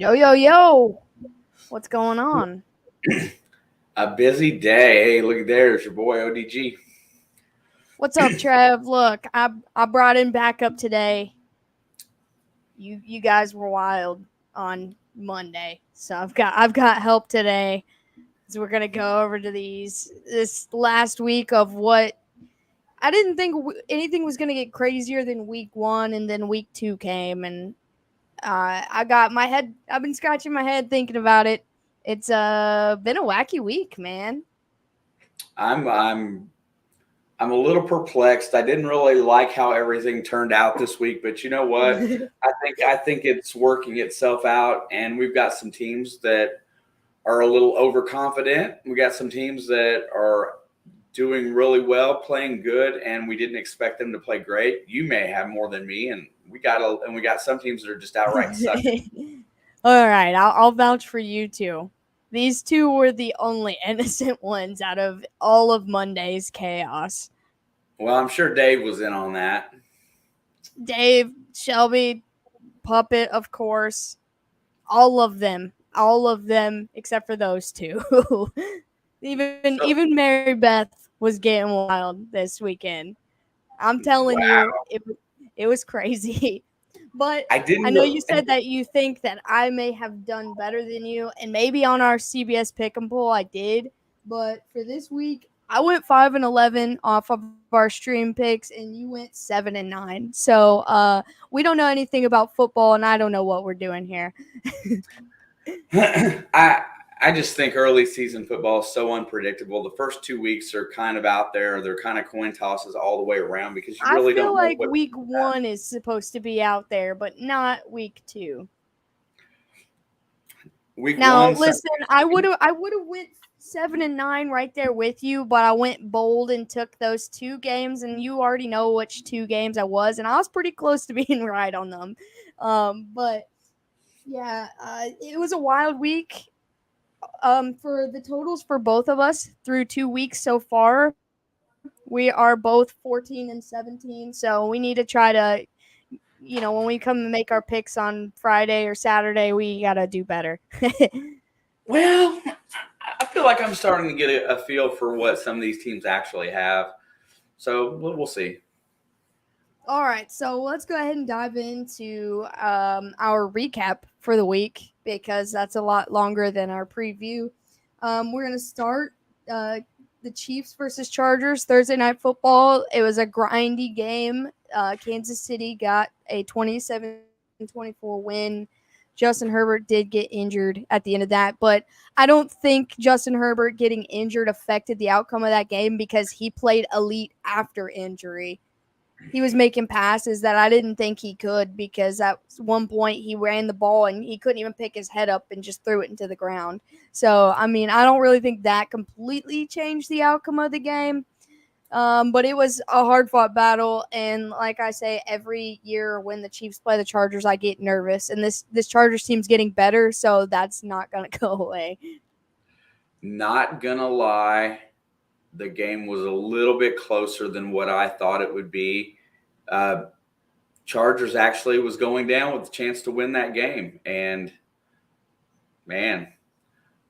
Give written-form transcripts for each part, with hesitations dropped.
Yo, yo, yo. What's going on? A busy day. Hey, look there's your boy ODG. What's up, Trev? Look, I brought in backup today. You guys were wild on Monday. So I've got help today. So we're going to go over to this last week of what I didn't think anything was going to get crazier than week 1, and then week 2 came, and I got my head I've been scratching my head thinking about it. It's been a wacky week, man. I'm a little perplexed. I didn't really like how everything turned out this week, but you know what? I think it's working itself out, and we've got some teams that are a little overconfident. We got some teams that are doing really well, playing good, and we didn't expect them to play great. You may have more than me, and we got some teams that are just outright sucking. All right, I'll vouch for you two. These two were the only innocent ones out of all of Monday's chaos. Well, I'm sure Dave was in on that. Dave, Shelby, Puppet, of course, all of them, except for those two. So, even Mary Beth was getting wild this weekend. I'm telling wow, you, it was crazy. But I I didn't know know. you said that you think that I may have done better than you, and maybe on our CBS Pick'em poll I did. But for this week, I went 5-11 off of our stream picks, and you went 7-9. So we don't know anything about football, and I don't know what we're doing here. I just think early season football is so unpredictable. The first 2 weeks are kind of out there. They're kind of coin tosses all the way around because you I really feel don't know like what. week 1 is supposed to be out there, but not week 2. Week Now, one, listen, I would have went 7-9 right there with you, but I went bold and took those 2 games, and you already know which 2 games I was, and I was pretty close to being right on them. But yeah, it was a wild week. For the totals for both of us through 2 weeks so far, we are both 14-17. So we need to try to, when we come and make our picks on Friday or Saturday, we gotta do better. well, I feel like I'm starting to get a feel for what some of these teams actually have. So we'll see. All right, so let's go ahead and dive into our recap for the week because that's a lot longer than our preview. We're going to start the Chiefs versus Chargers Thursday night football. It was a grindy game. Kansas City got a 27-24 win. Justin Herbert did get injured at the end of that, but I don't think Justin Herbert getting injured affected the outcome of that game because he played elite after injury. He was making passes that I didn't think he could because at one point he ran the ball and he couldn't even pick his head up and just threw it into the ground. So, I mean, I don't really think that completely changed the outcome of the game. But it was a hard fought battle. And like I say, every year when the Chiefs play the Chargers, I get nervous. And this Chargers team's getting better, so that's not going to go away. Not gonna lie, the game was a little bit closer than what I thought it would be. Uh, Chargers actually was going down with a chance to win that game, and man,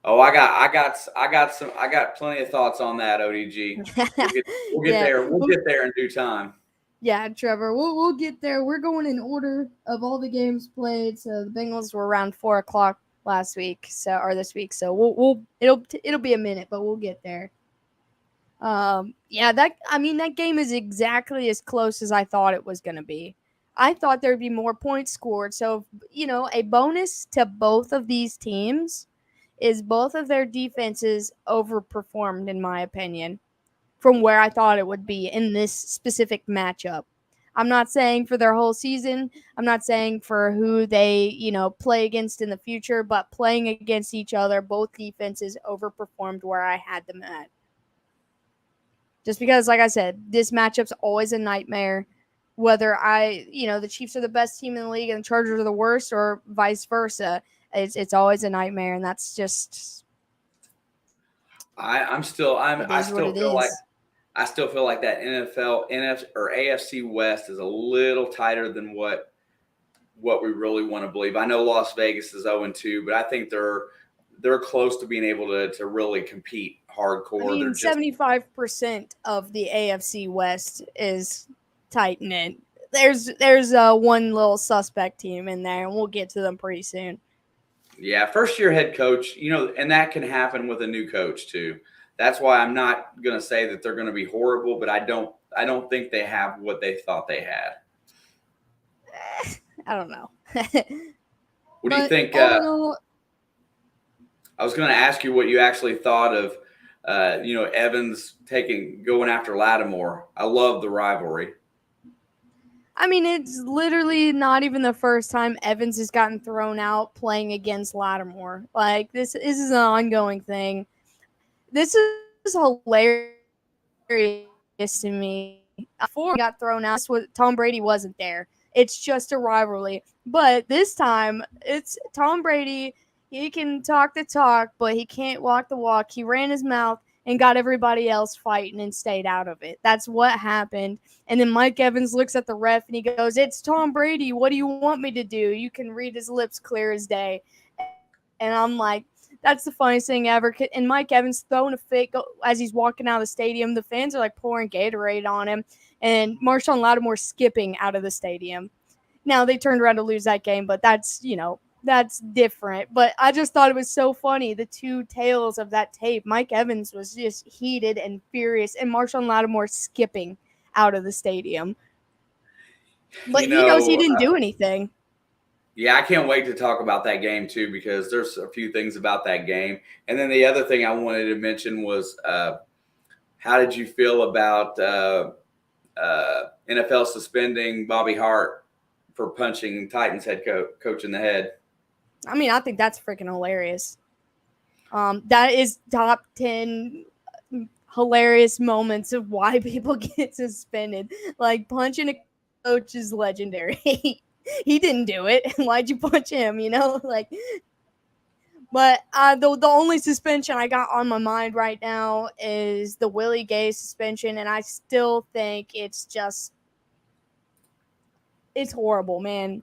oh, I got plenty of thoughts on that. ODG, we'll get Yeah. there. We'll get there in due time. Yeah, Trevor, we'll get there. We're going in order of all the games played. So the Bengals were around 4 o'clock last week, or this week. So it'll be a minute, but we'll get there. Yeah, that game is exactly as close as I thought it was going to be. I thought there'd be more points scored. So a bonus to both of these teams is both of their defenses overperformed, in my opinion, from where I thought it would be in this specific matchup. I'm not saying for their whole season. I'm not saying for who they, play against in the future, but playing against each other, both defenses overperformed where I had them at. Just because, like I said, this matchup's always a nightmare. Whether the Chiefs are the best team in the league and the Chargers are the worst, or vice versa, it's always a nightmare, and that's just I'm still I'm it I is what still it feel like is. I still feel like that NFL, NFC or AFC West is a little tighter than what what we really want to believe. I know Las Vegas is 0-2, but I think they're close to being able to really compete hardcore. I mean, 75% of the AFC West is tight knit. There's one little suspect team in there, and we'll get to them pretty soon. Yeah, first-year head coach, and that can happen with a new coach too. That's why I'm not going to say that they're going to be horrible, but I don't think they have what they thought they had. I don't know. What do you think? I was going to ask you what you actually thought of, Evans going after Lattimore. I love the rivalry. I mean, it's literally not even the first time Evans has gotten thrown out playing against Lattimore. Like, this is an ongoing thing. This is hilarious to me. Before he got thrown out, Tom Brady wasn't there. It's just a rivalry. But this time, it's Tom Brady. He can talk the talk, but he can't walk the walk. He ran his mouth and got everybody else fighting and stayed out of it. That's what happened. And then Mike Evans looks at the ref and he goes, "It's Tom Brady. What do you want me to do?" You can read his lips clear as day. And I'm like, that's the funniest thing ever. And Mike Evans throwing a fit as he's walking out of the stadium. The fans are like pouring Gatorade on him. And Marshawn Lattimore skipping out of the stadium. Now, they turned around to lose that game, but that's different. But I just thought it was so funny, the two tales of that tape. Mike Evans was just heated and furious, and Marshawn Lattimore skipping out of the stadium. But he knows he didn't do anything. Yeah, I can't wait to talk about that game too, because there's a few things about that game. And then the other thing I wanted to mention was how did you feel about NFL suspending Bobby Hart for punching Titans head coach in the head? I mean, I think that's freaking hilarious. That is top 10 hilarious moments of why people get suspended. Like, punching a coach is legendary. He didn't do it. Why'd you punch him? But the only suspension I got on my mind right now is the Willie Gay suspension, and I still think it's horrible, man.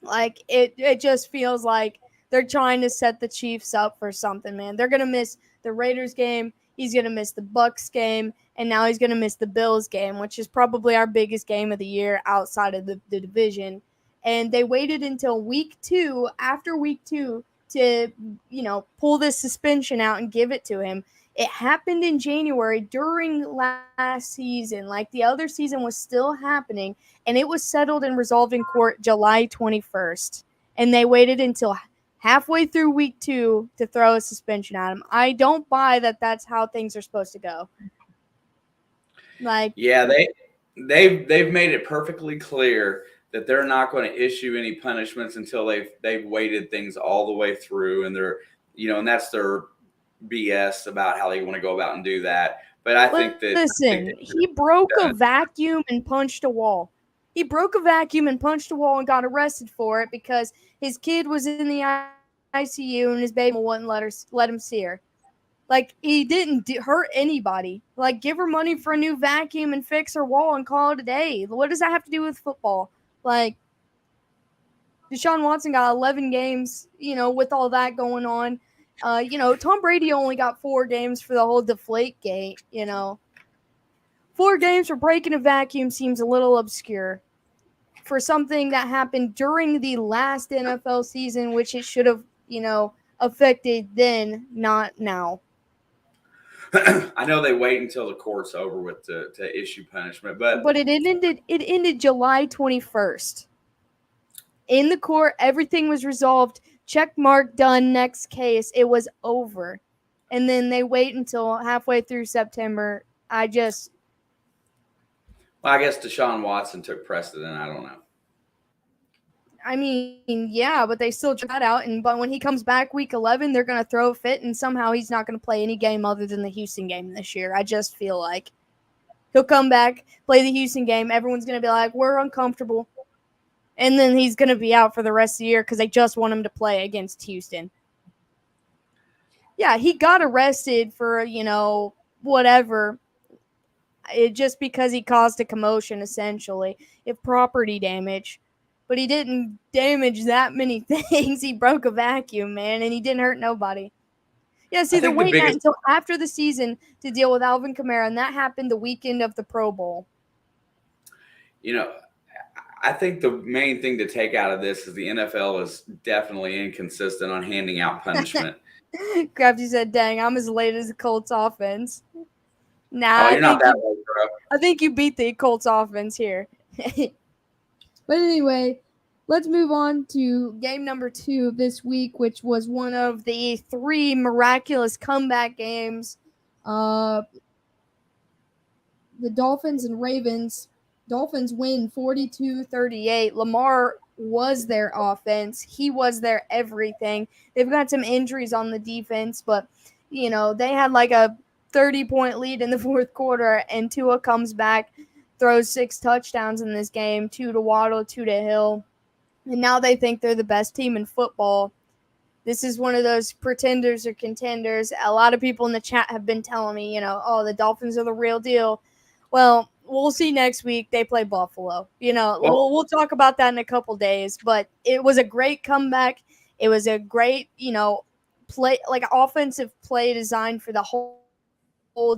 Like, it just feels like they're trying to set the Chiefs up for something, man. They're gonna miss the Raiders game. He's gonna miss the Bucs game, and now he's gonna miss the Bills game, which is probably our biggest game of the year outside of the division. And they waited until week 2, after week 2, to, pull this suspension out and give it to him. It happened in January during last season. Like, the other season was still happening, and it was settled and resolved in court July 21st. And they waited until halfway through week 2 to throw a suspension at him. I don't buy that that's how things are supposed to go. Like, yeah, they've made it perfectly clear that they're not going to issue any punishments until they've weighted things all the way through, and they're and that's their BS about how they want to go about and do that. But I think that he broke a vacuum and punched a wall. He broke a vacuum and punched a wall and got arrested for it because his kid was in the ICU and his baby wouldn't let him see her. Like, he didn't hurt anybody. Like, give her money for a new vacuum and fix her wall and call it a day. What does that have to do with football? Like, Deshaun Watson got 11 games, with all that going on. Tom Brady only got 4 games for the whole deflate gate, 4 games for breaking a vacuum seems a little obscure for something that happened during the last NFL season, which it should have, affected then, not now. I know they wait until the court's over with to issue punishment, but it ended July 21st. In the court, everything was resolved. Check mark, done, next case. It was over. And then they wait until halfway through September. I guess Deshaun Watson took precedent. I don't know. I mean, yeah, but they still check that out. But when he comes back week 11, they're going to throw a fit, and somehow he's not going to play any game other than the Houston game this year. I just feel like he'll come back, play the Houston game. Everyone's going to be like, we're uncomfortable. And then he's going to be out for the rest of the year because they just want him to play against Houston. Yeah, he got arrested for, whatever. Just because he caused a commotion, essentially. If property damage. but he didn't damage that many things. He broke a vacuum, man, and he didn't hurt nobody. Yeah, see, I they're think the waiting biggest, until after the season to deal with Alvin Kamara, and that happened the weekend of the Pro Bowl. you know, I think the main thing to take out of this is the NFL is definitely inconsistent on handing out punishment. Crafty said, "Dang, I'm as late as the Colts offense." Nah, Oh, you're not that late, bro. I think you beat the Colts offense here. But anyway, let's move on to game number 2 of this week, which was one of the 3 miraculous comeback games. The Dolphins and Ravens. Dolphins win 42-38. Lamar was their offense. He was their everything. They've got some injuries on the defense, but, they had like a 30-point lead in the fourth quarter, and Tua comes back, throws 6 touchdowns in this game, 2 to Waddle, 2 to Hill. And now they think they're the best team in football. This is one of those pretenders or contenders. A lot of people in the chat have been telling me, the Dolphins are the real deal. Well, we'll see next week. They play Buffalo. We'll talk about that in a couple days. But it was a great comeback. It was a great, play, like offensive play designed for the whole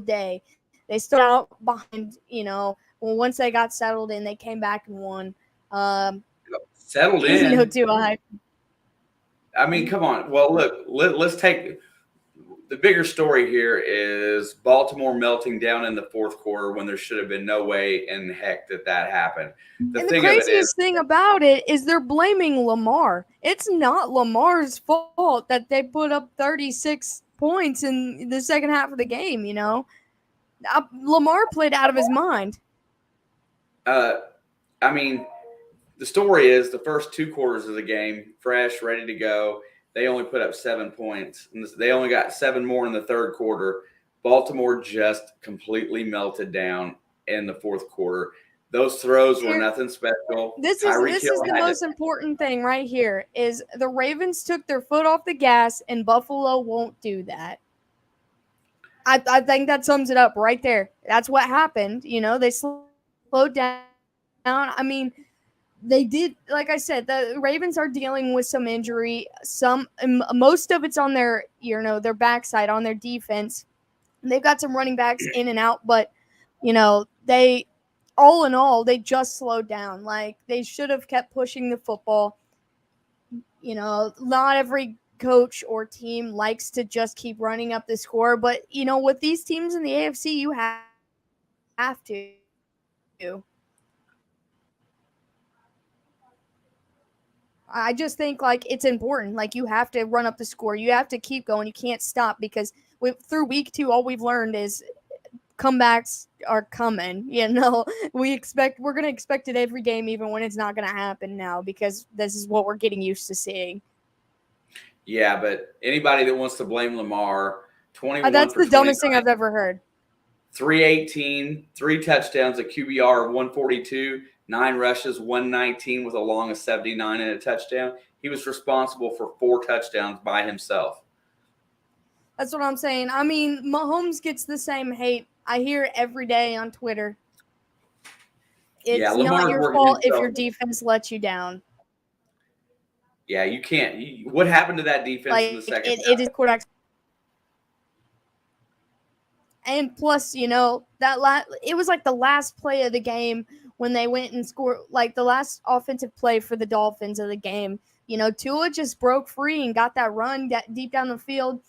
day. They started out behind, once they got settled in, they came back and won. Settled in. Too high. I mean, come on. Well, look, let's take the bigger story here is Baltimore melting down in the fourth quarter when there should have been no way in heck that happened. The craziest thing about it is they're blaming Lamar. It's not Lamar's fault that they put up 36 points in the second half of the game, Lamar played out of his mind. I mean, the story is the first 2 quarters of the game, fresh, ready to go. They only put up 7 points. And they only got 7 more in the third quarter. Baltimore just completely melted down in the fourth quarter. Those throws were nothing special. This is the most important thing right here is the Ravens took their foot off the gas, and Buffalo won't do that. I think that sums it up right there. That's what happened. They slowed down. I mean, they did, like I said, the Ravens are dealing with some injury. Most of it's on their, their backside, on their defense. They've got some running backs in and out, but, they, all in all, they just slowed down. Like, they should have kept pushing the football. Not every coach or team likes to just keep running up the score, but, with these teams in the AFC, you have to. I just think, it's important. You have to run up the score. You have to keep going. You can't stop because through week 2, all we've learned is comebacks are coming. We're going to expect it every game, even when it's not going to happen now, because this is what we're getting used to seeing. Yeah, but anybody that wants to blame Lamar, 21 that's the dumbest thing I've ever heard. 318, 3 touchdowns, a QBR of 142. 9 rushes, 119 with a long of 79 and a touchdown. He was responsible for 4 touchdowns by himself. That's what I'm saying. I mean, Mahomes gets the same hate. I hear it every day on Twitter. It's not your fault if your defense lets you down. Yeah, you can't. What happened to that defense in the second half? It is quarterbacks. And plus, it was like the last play of the game when they went and scored, like the last offensive play for the Dolphins of the game. Tua just broke free and got that run deep down the field.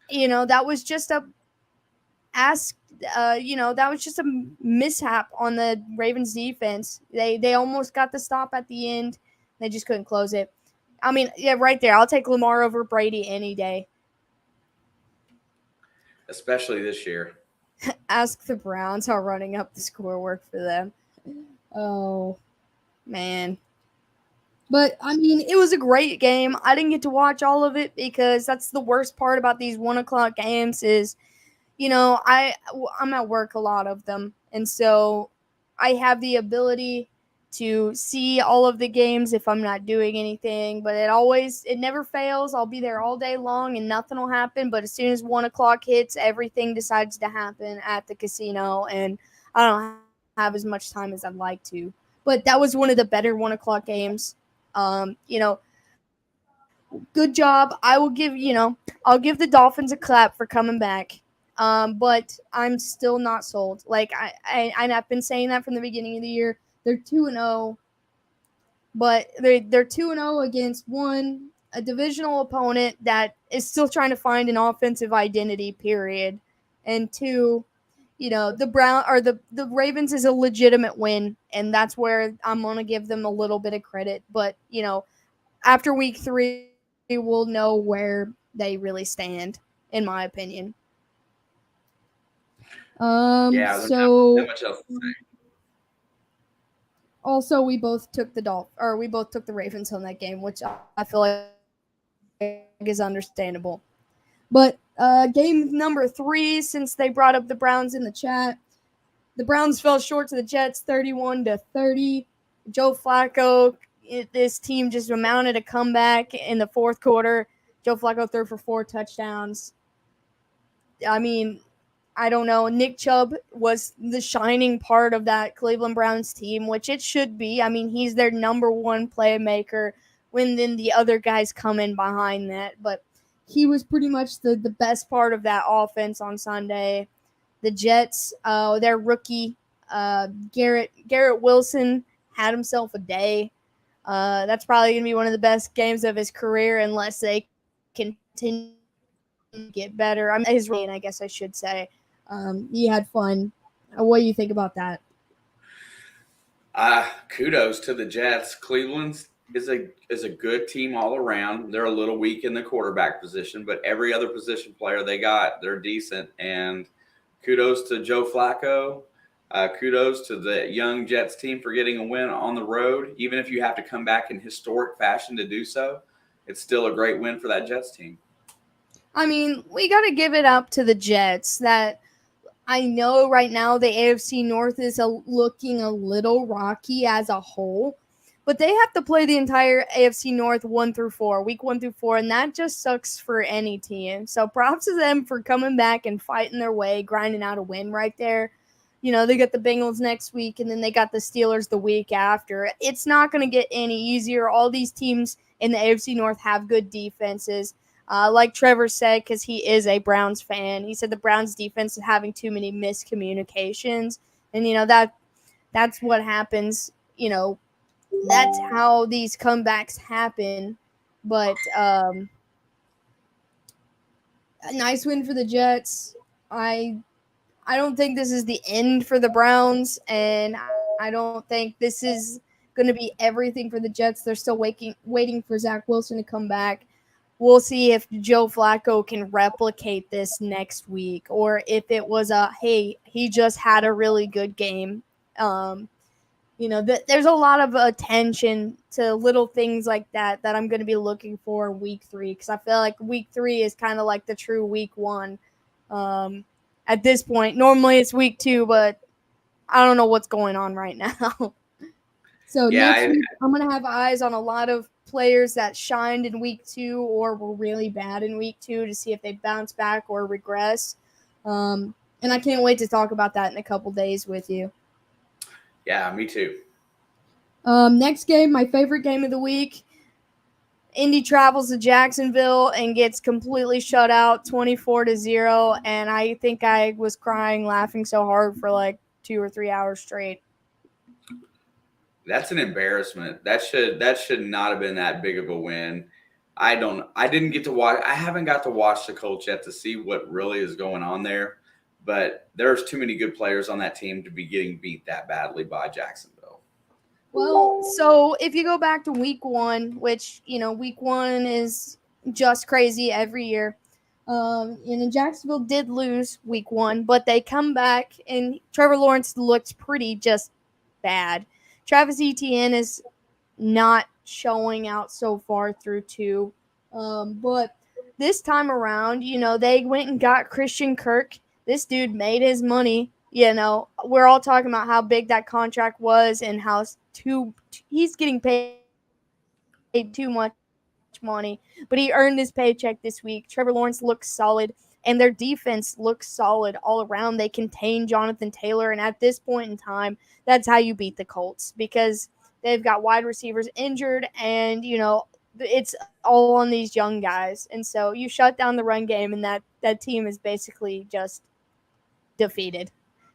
That was just a mishap on the Ravens defense. They almost got the stop at the end. They just couldn't close it. I mean, yeah, right there. I'll take Lamar over Brady any day. Especially this year. Ask the Browns how running up the score worked for them. Oh, man. But, I mean, it was a great game. I didn't get to watch all of it because that's the worst part about these 1 o'clock games is, I'm at work a lot of them. And so I have the ability to see all of the games if I'm not doing anything. But it never fails. I'll be there all day long and nothing will happen. But as soon as 1 o'clock hits, everything decides to happen at the casino. And I don't have as much time as I'd like to. but that was one of the better 1:00 games. You know, good job. I'll give the Dolphins a clap for coming back. But I'm still not sold. Like I've been saying that from the beginning of the year. They're 2-0, but they're 2-0 against a divisional opponent that is still trying to find an offensive identity. Period. And two, the Ravens is a legitimate win, and that's where I'm gonna give them a little bit of credit. But after week 3, we'll know where they really stand, in my opinion. Yeah, So that much else to say. also we both took the Ravens on that game, which I feel like is understandable. But game number 3, since they brought up the Browns in the chat, the Browns fell short to the Jets 31-30. Joe Flacco, this team just mounted a comeback in the fourth quarter. Joe Flacco threw for 4 touchdowns. I mean, I don't know. Nick Chubb was the shining part of that Cleveland Browns team, which it should be. I mean, he's their number one playmaker when then the other guys come in behind that. But he was pretty much the best part of that offense on Sunday. The Jets, their rookie, Garrett Wilson, had himself a day. That's probably going to be one of the best games of his career unless they continue to get better. I mean, his reign, I guess I should say. He had fun. What do you think about that? Kudos to the Jets. Cleveland's is a good team all around. They're a little weak in the quarterback position, but every other position player they got, they're decent. And kudos to Joe Flacco. Kudos to the young Jets team for getting a win on the road. Even if you have to come back in historic fashion to do so, it's still a great win for that Jets team. I mean, we got to give it up to the Jets. That I know right now the AFC North is looking a little rocky as a whole, but they have to play the entire AFC North 1-4, week 1-4, and that just sucks for any team. So props to them for coming back and fighting their way, grinding out a win right there. They got the Bengals next week, and then they got the Steelers the week after. It's not going to get any easier. All these teams in the AFC North have good defenses. Like Trevor said, because he is a Browns fan, he said the Browns defense is having too many miscommunications. And, that's what happens. That's how these comebacks happen. But a nice win for the Jets. I don't think this is the end for the Browns, and I don't think this is going to be everything for the Jets. They're still waiting for Zach Wilson to come back. We'll see if Joe Flacco can replicate this next week, or if it was hey, he just had a really good game. There's a lot of attention to little things like that I'm going to be looking for week 3, because I feel like week 3 is kind of like the true week 1. At this point, normally it's week 2, but I don't know what's going on right now. So next week, I'm going to have eyes on a lot of players that shined in week 2 or were really bad in week 2 to see if they bounce back or regress. And I can't wait to talk about that in a couple days with you. Yeah, me too. Next game, my favorite game of the week. Indy travels to Jacksonville and gets completely shut out 24-0. And I think I was crying, laughing so hard for like 2 or 3 hours straight. That's an embarrassment. That should not have been that big of a win. I didn't get to watch. I haven't got to watch the Colts yet to see what really is going on there. But there's too many good players on that team to be getting beat that badly by Jacksonville. Well, so if you go back to week 1, which, week 1 is just crazy every year. Jacksonville did lose week 1, but they come back, and Trevor Lawrence looked pretty just bad. Travis Etienne is not showing out so far through 2. But this time around, they went and got Christian Kirk. This dude made his money. We're all talking about how big that contract was and how he's getting paid too much money, but he earned his paycheck this week. Trevor Lawrence looks solid, and their defense looks solid all around. They contain Jonathan Taylor, and at this point in time, that's how you beat the Colts because they've got wide receivers injured, and it's all on these young guys. And so you shut down the run game, and that team is basically just defeated.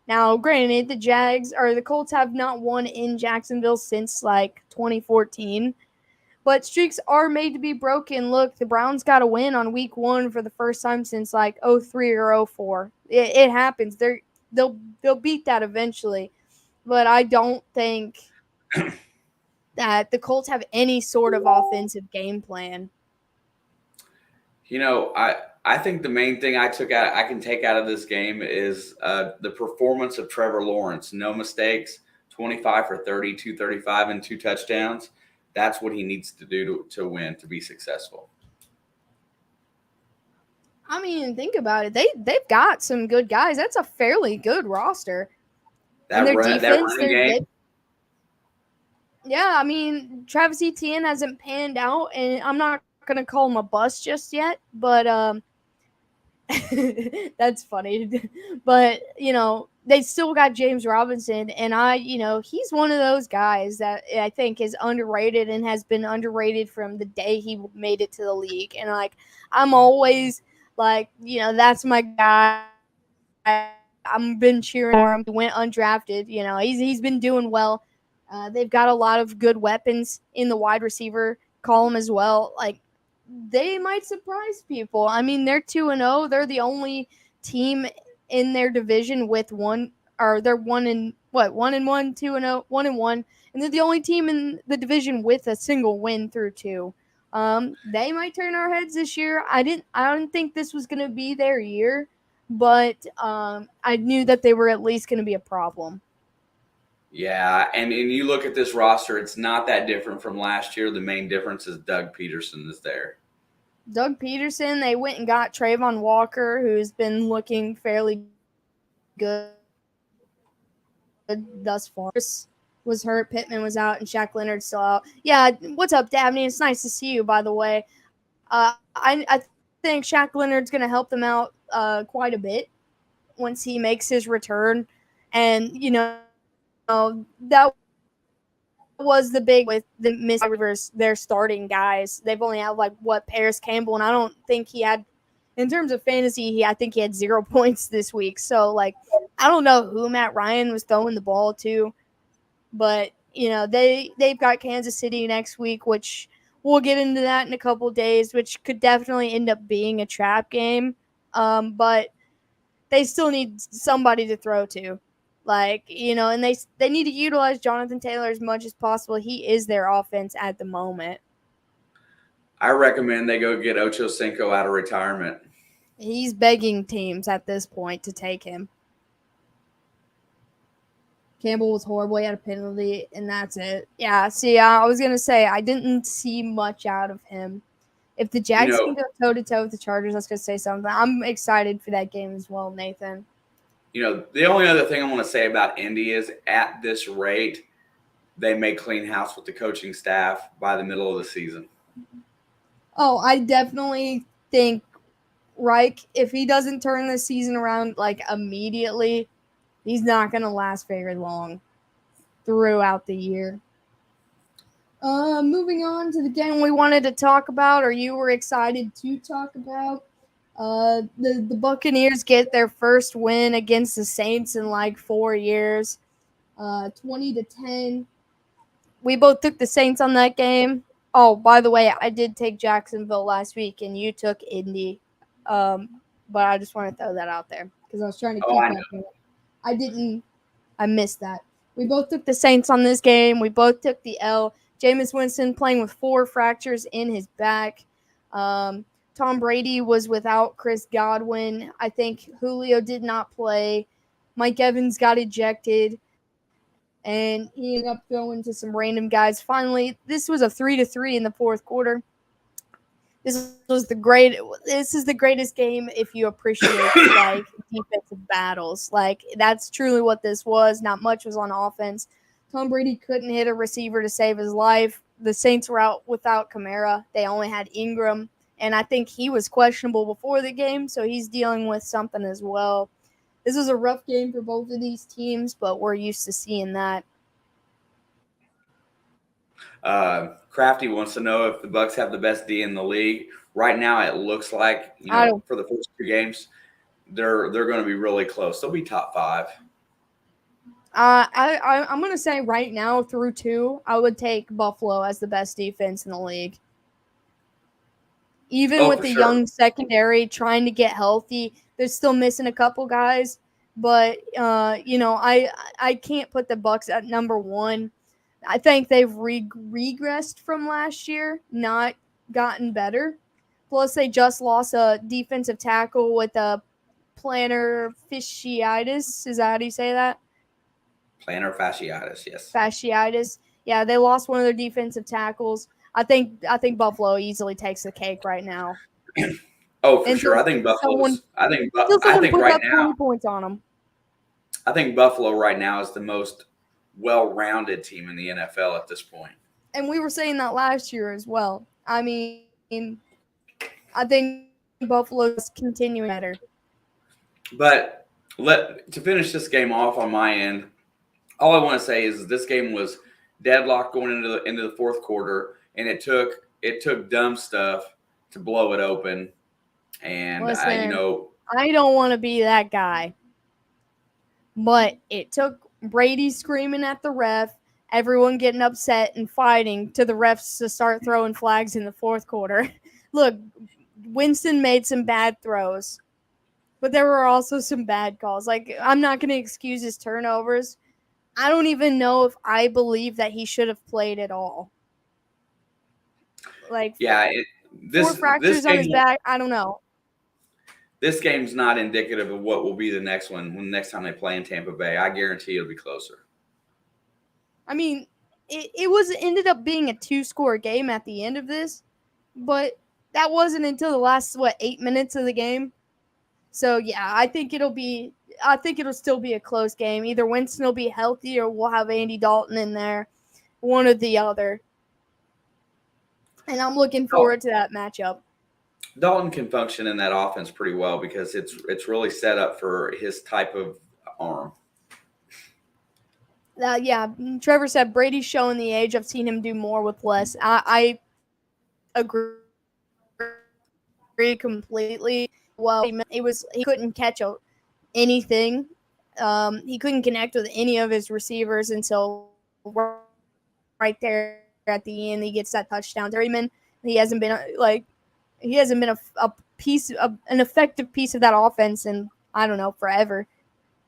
Now, granted, the Colts have not won in Jacksonville since like 2014, but streaks are made to be broken. Look, the Browns got a win on week 1 for the first time since like 03 or 04. It happens. They'll beat that eventually, but I don't think that the Colts have any sort of offensive game plan. I think the main thing I can take out of this game is the performance of Trevor Lawrence. No mistakes, 25 for 30, 235, and 2 touchdowns. That's what he needs to do to win, to be successful. I mean, think about it. They've got some good guys. That's a fairly good roster. That running game. Yeah, I mean, Travis Etienne hasn't panned out, and I'm not going to call him a bust just yet, but that's funny. But, they still got James Robinson, and he's one of those guys that I think is underrated and has been underrated from the day he made it to the league. And, I'm always that's my guy. I've been cheering for him. He went undrafted. He's been doing well. They've got a lot of good weapons in the wide receiver column as well. They might surprise people. I mean, they're 2-0. They're the only team in their division with one, or they're 1-1, 2-0, 1-1, and they're the only team in the division with a single win through 2. They might turn our heads this year. I didn't think this was going to be their year, but I knew that they were at least going to be a problem. Yeah, and you look at this roster, it's not that different from last year. The main difference is Doug Peterson is there. Doug Peterson, they went and got Trayvon Walker, who's been looking fairly good thus far. Was hurt, Pittman was out, and Shaq Leonard's still out. Yeah, what's up, Dabney? It's nice to see you, by the way. I think Shaq Leonard's going to help them out quite a bit once he makes his return. And, that was the big with the Miss Rivers, their starting guys. They've only had Paris Campbell, and I don't think he had, in terms of fantasy, I think he had 0 points this week. So I don't know who Matt Ryan was throwing the ball to, but they've got Kansas City next week, which we'll get into that in a couple of days, which could definitely end up being a trap game. But they still need somebody to throw to. And they need to utilize Jonathan Taylor as much as possible. He is their offense at the moment. I recommend they go get Ocho Cinco out of retirement. He's begging teams at this point to take him. Campbell was horrible. He had a penalty, and that's it. Yeah, see, I was going to say, I didn't see much out of him. If the Jags can go toe-to-toe with the Chargers, I was going to say something. I'm excited for that game as well, Nathan. The only other thing I want to say about Indy is at this rate, they may clean house with the coaching staff by the middle of the season. Oh, I definitely think Reich, if he doesn't turn the season around immediately, he's not going to last very long throughout the year. Moving on to the game we wanted to talk about, or you were excited to talk about. The Buccaneers get their first win against the Saints in 4 years, 20-10. We both took the Saints on that game. Oh, by the way, I did take Jacksonville last week, and you took Indy. But I just want to throw that out there because I was trying to keep that. I missed that. We both took the Saints on this game. We both took the L. Jameis Winston playing with 4 fractures in his back. Tom Brady was without Chris Godwin. I think Julio did not play. Mike Evans got ejected, and he ended up throwing to some random guys. Finally, this was a 3-3 in the fourth quarter. This is the greatest game if you appreciate defensive battles. That's truly what this was. Not much was on offense. Tom Brady couldn't hit a receiver to save his life. The Saints were out without Kamara. They only had Ingram and I think he was questionable before the game, so he's dealing with something as well. This was a rough game for both of these teams, but we're used to seeing that. Crafty wants to know if the Bucs have the best D in the league. Right now, it looks like for the first 2 games, they're going to be really close. They'll be top 5. I'm going to say right now through 2, I would take Buffalo as the best defense in the league. Even with the young secondary trying to get healthy, they're still missing a couple guys. But, I can't put the Bucs at number 1. I think they've regressed from last year, not gotten better. Plus, they just lost a defensive tackle with a plantar fasciitis. Is that how do you say that? Plantar fasciitis, yes. Fasciitis. Yeah, they lost one of their defensive tackles. I think Buffalo easily takes the cake right now. Oh, for sure. I think Buffalo's. I think right now 20 points on them. I think Buffalo right now is the most well-rounded team in the NFL at this point. And we were saying that last year as well. I mean, I think Buffalo's continuing better. But to finish this game off on my end, all I want to say is this game was deadlocked going into the fourth quarter, and it took dumb stuff to blow it open. And Listen, I don't want to be that guy, but it took Brady screaming at the ref, everyone getting upset and fighting, to the refs to start throwing flags in the fourth quarter. Look, Winston made some bad throws, but there were also some bad calls. Like, I'm not going to excuse his turnovers. I don't even know if I believe that he should have played at all. Like, four fractures on his back, I don't know. This game's not indicative of what will be the next one when next time they play in Tampa Bay. I guarantee it'll be closer. I mean, it ended up being a 2-score game at the end of this, but that wasn't until the last 8 minutes of the game. So yeah, I think it'll still be a close game. Either Winston will be healthy or we'll have Andy Dalton in there, one or the other. And I'm looking forward to that matchup. Dalton can function in that offense pretty well because it's really set up for his type of arm. Yeah, Trevor said Brady's showing the age. I've seen him do more with less. I agree completely. Well, he couldn't catch anything. He couldn't connect with any of his receivers until right there at the end. He gets that touchdown. He hasn't been an effective piece of that offense in, I don't know, forever,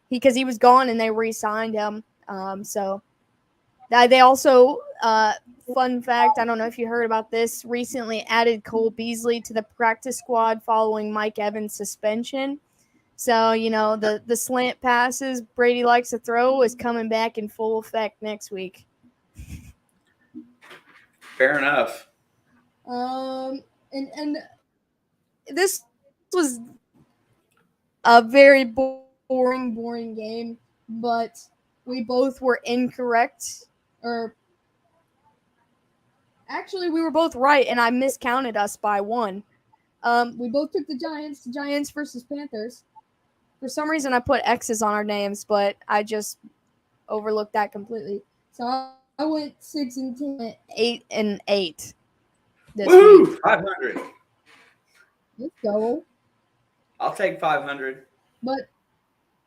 because he was gone and they re-signed him. So they also, fun fact, I don't know if you heard about this, recently added Cole Beasley to the practice squad following Mike Evans' suspension. So, the slant passes Brady likes to throw is coming back in full effect next week. Fair enough. And this was a very boring game, but we both were incorrect. Or actually, we were both right, and I miscounted us by 1. We both took the Giants versus Panthers. For some reason, I put X's on our names, but I just overlooked that completely. So I went 6-10, 8-8. Woo! 500. Let's go. I'll take 500. But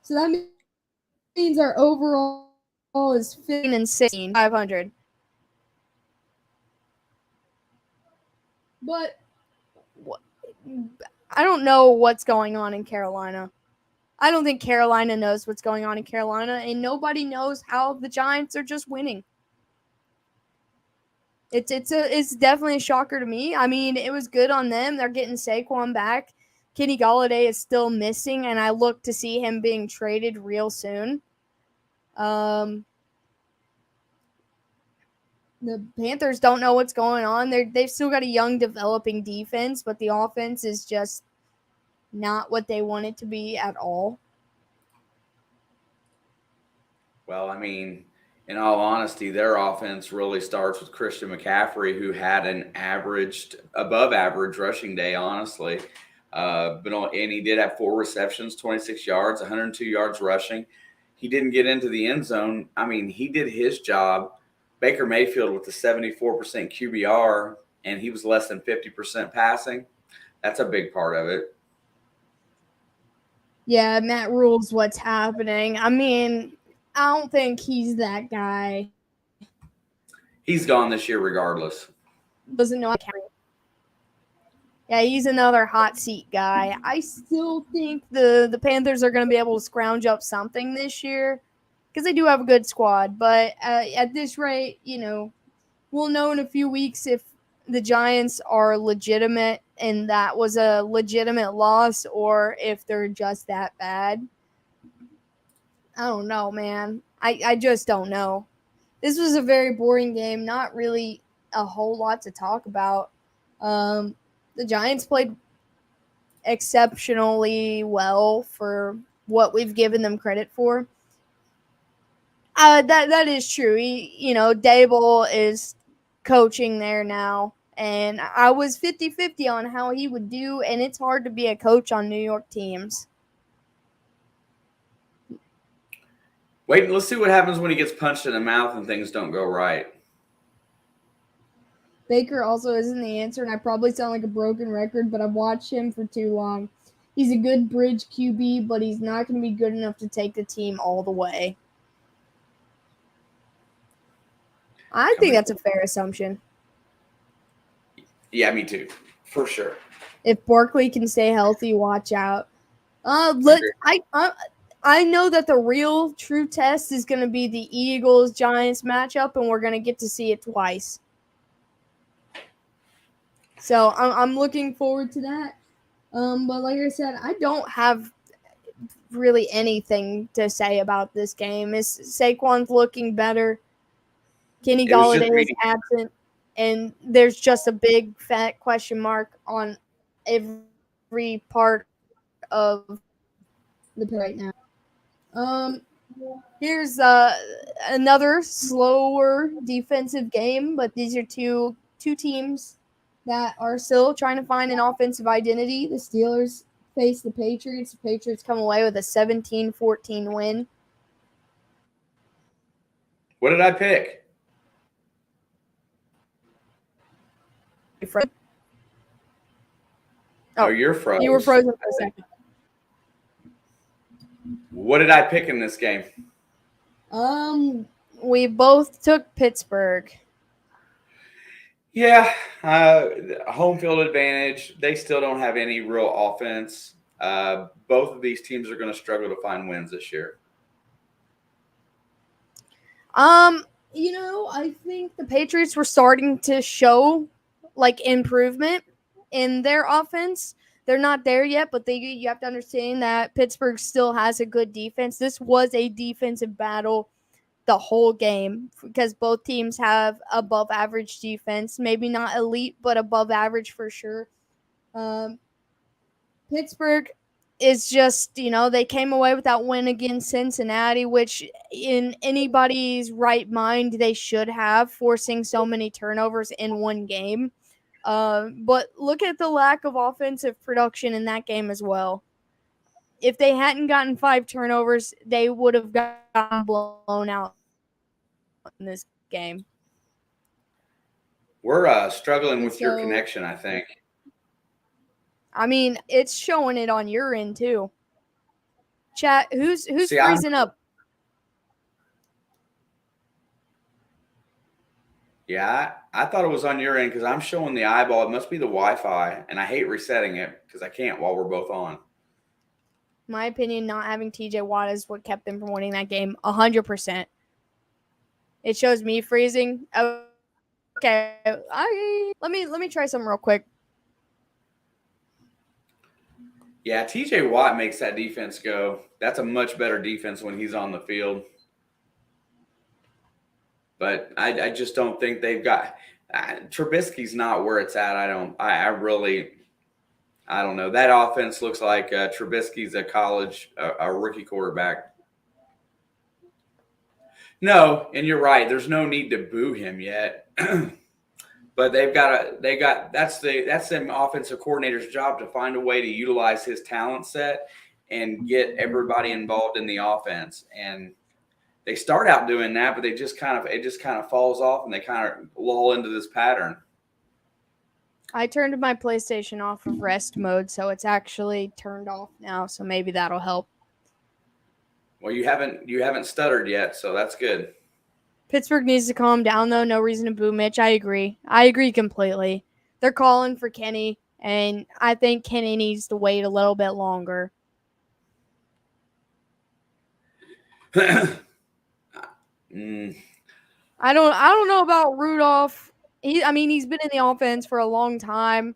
so that means our overall is 15-16, 500. But I don't know what's going on in Carolina. I don't think Carolina knows what's going on in Carolina, and nobody knows how the Giants are just winning. It's definitely a shocker to me. I mean, it was good on them. They're getting Saquon back. Kenny Golladay is still missing, and I look to see him being traded real soon. The Panthers don't know what's going on. They've still got a young, developing defense, but the offense is just not what they want it to be at all. Well, I mean, in all honesty, their offense really starts with Christian McCaffrey, who had an above average rushing day, honestly. And he did have 4 receptions, 26 yards, 102 yards rushing. He didn't get into the end zone. I mean, he did his job. Baker Mayfield with the 74% QBR, and he was less than 50% passing. That's a big part of it. Yeah, Matt Rule's what's happening. I mean, I don't think he's that guy. He's gone this year regardless. Doesn't know how to carry. Yeah, he's another hot seat guy. I still think the Panthers are going to be able to scrounge up something this year because they do have a good squad. But at this rate, we'll know in a few weeks if the Giants are legitimate and that was a legitimate loss or if they're just that bad. I don't know, man. I just don't know. This was a very boring game. Not really a whole lot to talk about. The Giants played exceptionally well for what we've given them credit for. That is true. Dable is coaching there now, and I was 50-50 on how he would do, and it's hard to be a coach on New York teams. Wait, let's see what happens when he gets punched in the mouth and things don't go right. Baker also isn't the answer, and I probably sound like a broken record, but I've watched him for too long. He's a good bridge QB, but he's not going to be good enough to take the team all the way. I think that's a fair assumption. Yeah, me too, for sure. If Barkley can stay healthy, watch out. I know that the real true test is going to be the Eagles-Giants matchup, and we're going to get to see it twice. So I'm looking forward to that. But like I said, I don't have really anything to say about this game. Saquon's looking better. Kenny Golladay is absent. And there's just a big fat question mark on every part of the play right now. Here's another slower defensive game, but these are two teams that are still trying to find an offensive identity. The Steelers face the Patriots. The Patriots come away with a 17-14 win. What did I pick? Oh, you're frozen. You were frozen for a second. What did I pick in this game? We both took Pittsburgh. Yeah, home field advantage. They still don't have any real offense. Both of these teams are going to struggle to find wins this year. I think the Patriots were starting to show improvement in their offense. They're not there yet, but you have to understand that Pittsburgh still has a good defense. This was a defensive battle the whole game because both teams have above average defense. Maybe not elite, but above average for sure. Pittsburgh is just, they came away with that win against Cincinnati, which in anybody's right mind they should have, forcing so many turnovers in one game. But look at the lack of offensive production in that game as well. If they hadn't gotten 5 turnovers, they would have gotten blown out in this game. We're struggling with your connection, I think. I mean, it's showing it on your end too. Chat, who's freezing up? Yeah, I thought it was on your end because I'm showing the eyeball. It must be the Wi-Fi, and I hate resetting it because I can't while we're both on. My opinion, not having TJ Watt is what kept them from winning that game 100%. It shows me freezing. Okay, let me try something real quick. Yeah, TJ Watt makes that defense go. That's a much better defense when he's on the field. But I just don't think they've got Trubisky's not where it's at. I don't know. That offense looks like Trubisky's a rookie quarterback. No, and you're right. There's no need to boo him yet. But that's the offensive coordinator's job to find a way to utilize his talent set and get everybody involved in the offense. And they start out doing that, but it just kind of falls off and they kind of lull into this pattern. I turned my PlayStation off of rest mode, so it's actually turned off now, so maybe that'll help. Well, you haven't stuttered yet, so that's good. Pittsburgh needs to calm down, though. No reason to boo Mitch. I agree completely. They're calling for Kenny, and I think Kenny needs to wait a little bit longer. I don't know about Rudolph. He's been in the offense for a long time,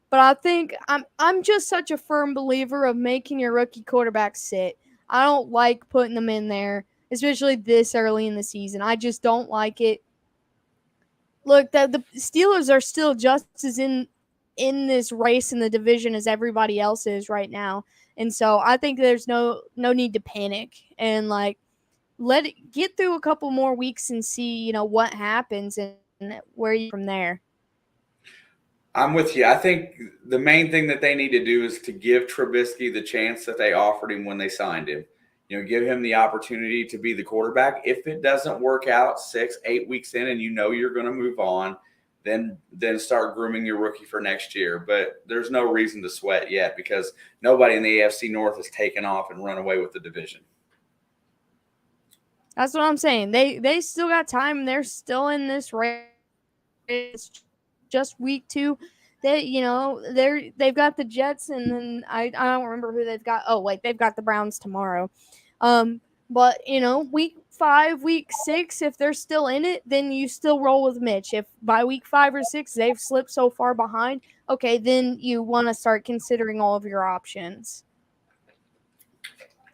but I think I'm just such a firm believer of making your rookie quarterback sit. I don't like putting them in there, especially this early in the season. I just don't like it. Look, the Steelers are still just as in this race in the division as everybody else is right now, and so I think there's no need to panic and let it get through a couple more weeks and see what happens and where you from there. I'm with you. I think the main thing that they need to do is to give Trubisky the chance that they offered him when they signed him. Give him the opportunity to be the quarterback. If it doesn't work out 6-8 weeks in and you're going to move on, then start grooming your rookie for next year. But there's no reason to sweat yet because nobody in the AFC North has taken off and run away with the division. That's what I'm saying. They still got time. They're still in this race. It's just week 2. They've got the Jets, and then I don't remember who they've got. Oh wait, they've got the Browns tomorrow. But week 5, week 6, if they're still in it, then you still roll with Mitch. If by week 5 or 6 they've slipped so far behind, okay, then you want to start considering all of your options.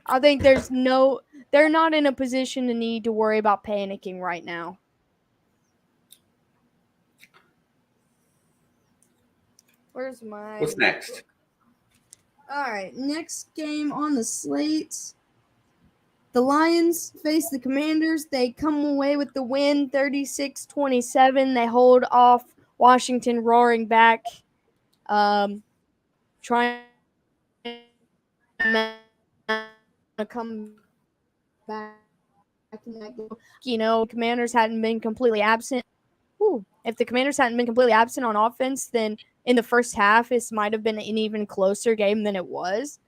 I think they're not in a position to need to worry about panicking right now. What's next? All right, next game on the slate. The Lions face the Commanders. They come away with the win, 36-27. They hold off Washington roaring back, trying to come back in that game. Commanders hadn't been completely absent. If the Commanders hadn't been completely absent on offense, then in the first half, this might have been an even closer game than it was.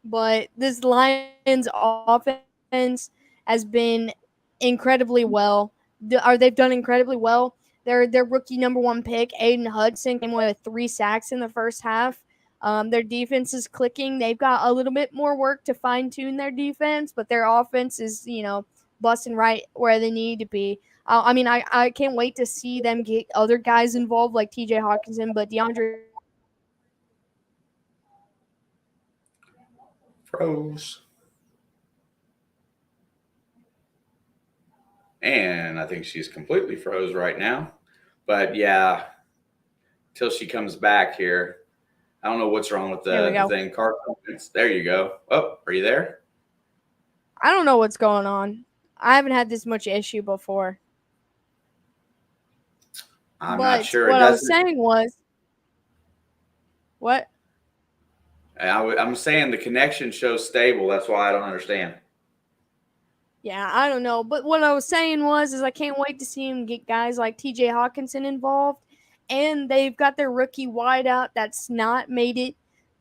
But this Lions offense has been incredibly well. They've done incredibly well. Their rookie number 1 pick, Aiden Hudson, came away with 3 sacks in the first half. Their defense is clicking. They've got a little bit more work to fine-tune their defense, but their offense is, busting right where they need to be. I can't wait to see them get other guys involved like TJ Hawkinson, but DeAndre froze. And I think she's completely froze right now. But yeah, till she comes back here. I don't know what's wrong with the thing. There you go. Oh, are you there? I don't know what's going on. I haven't had this much issue before. I'm not sure. What I was saying was, what? I'm saying the connection shows stable. That's why I don't understand. Yeah, I don't know. But what I was saying was I can't wait to see him get guys like TJ Hawkinson involved. And they've got their rookie wideout that's not made it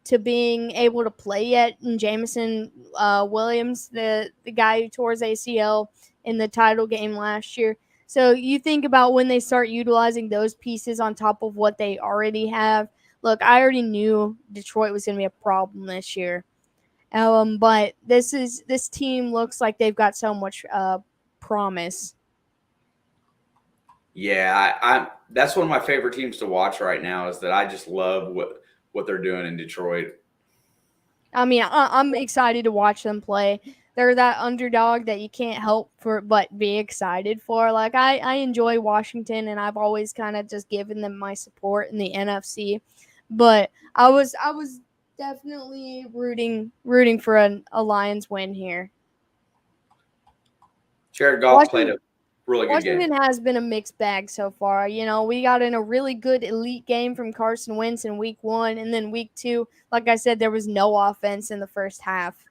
to being able to play yet. And Jameson Williams, the guy who tore his ACL in the title game last year. So you think about when they start utilizing those pieces on top of what they already have. Look, I already knew Detroit was going to be a problem this year. But this team looks like they've got so much promise. Yeah, that's one of my favorite teams to watch right now. Is that I just love what they're doing in Detroit. I'm excited to watch them play. They're that underdog that you can't help but be excited for. I enjoy Washington, and I've always kind of just given them my support in the NFC. But I was definitely rooting for a Lions win here. Jared Goff played a really good game. Washington has been a mixed bag so far. You know, we got in a really good elite game from Carson Wentz in week 1, and then week 2, like I said, there was no offense in the first half.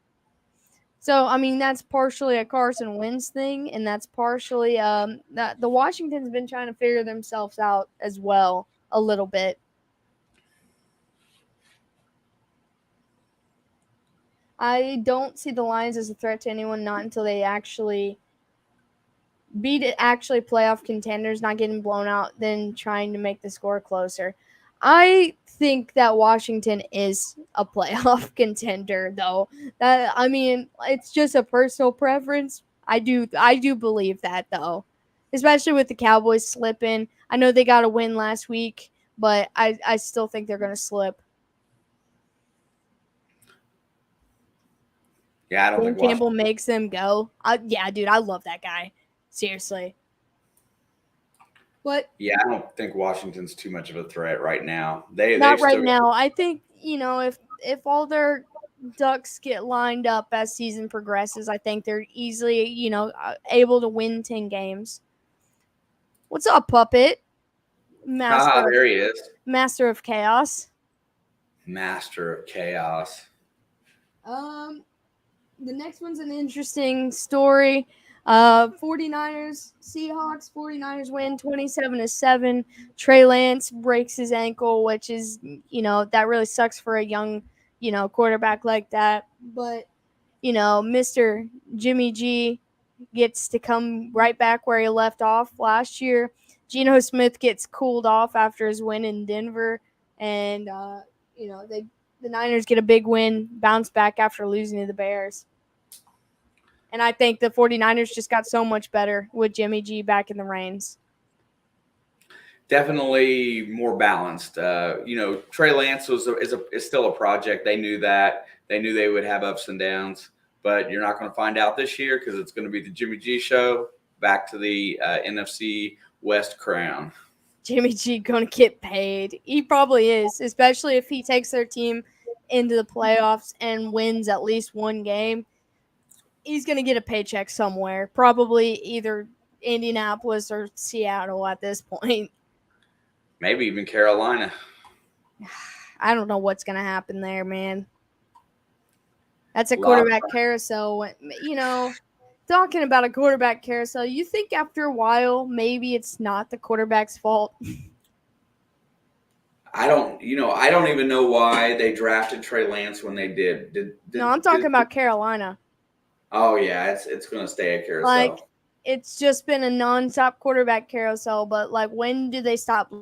So, I mean, that's partially a Carson Wentz thing, and that's partially the Washington's been trying to figure themselves out as well a little bit. I don't see the Lions as a threat to anyone, not until they actually beat it, actually playoff contenders, not getting blown out, then trying to make the score closer. I think that Washington is a playoff contender, though. That, I mean, it's just a personal preference. I do believe that, though, especially with the Cowboys slipping. I know they got a win last week, but I still think they're going to slip. Yeah, I don't think Campbell makes them go. Yeah, dude, I love that guy. Seriously. What? Yeah, I don't think Washington's too much of a threat right now. Not right now. I think, you know, if all their ducks get lined up as season progresses, I think they're easily, you know, able to win 10 games. What's up, Puppet? There he is. Master of Chaos. Master of Chaos. The next one's an interesting story. 49ers, Seahawks, 49ers win 27-7. Trey Lance breaks his ankle, which is, you know, that really sucks for a young, you know, quarterback like that. But, you know, Mr. Jimmy G gets to come right back where he left off last year. Geno Smith gets cooled off after his win in Denver. And, you know, the Niners get a big win, bounce back after losing to the Bears. And I think the 49ers just got so much better with Jimmy G back in the reins. Definitely more balanced. You know, Trey Lance is still a project. They knew that. They knew they would have ups and downs. But you're not going to find out this year because it's going to be the Jimmy G show. Back to the NFC West crown. Jimmy G going to get paid. He probably is, especially if he takes their team into the playoffs and wins at least one game. He's going to get a paycheck somewhere, probably either Indianapolis or Seattle at this point. Maybe even Carolina. I don't know what's going to happen there, man. That's a quarterback carousel. You know, talking about a quarterback carousel, you think after a while maybe it's not the quarterback's fault? I don't even know why they drafted Trey Lance when they did. No, I'm talking about Carolina. Oh, yeah, it's going to stay a carousel. Like, it's just been a nonstop quarterback carousel, but, like, when do they stop?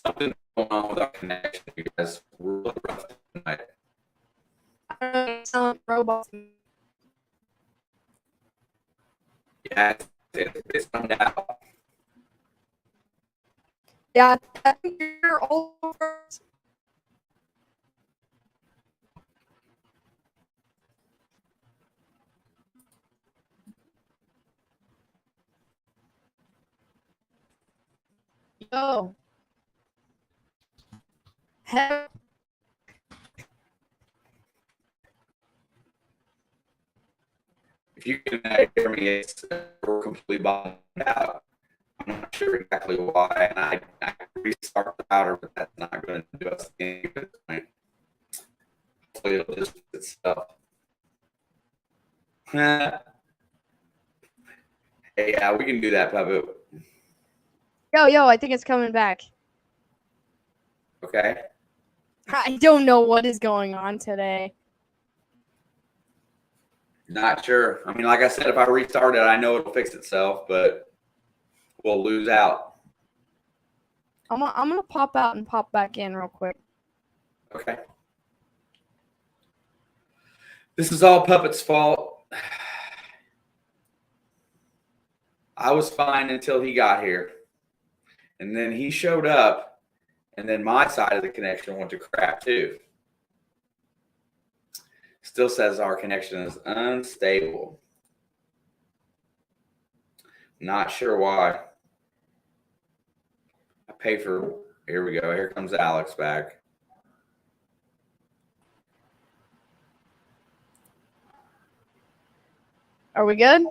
Something going on with our connection. You guys were really rough tonight. Robots. Yeah, it's come out. Yeah, I think you're over. Yo. Hell. If you can hear me, we're completely bottomed out. I'm not sure exactly why, and I restart the router, but that's not going to do us any good at this point. Hopefully it'll just itself. Hey, yeah, we can do that, Puppet. Yo, I think it's coming back. Okay. I don't know what is going on today. Not sure. I mean, like I said, if I restart it, I know it'll fix itself, but we'll lose out. I'm gonna pop out and pop back in real quick. Okay. This is all Puppet's fault. I was fine until he got here. And then he showed up, And then my side of the connection went to crap too. Still says our connection is unstable. Not sure why. I pay for. Here we go. Here comes Alex back. Are we good?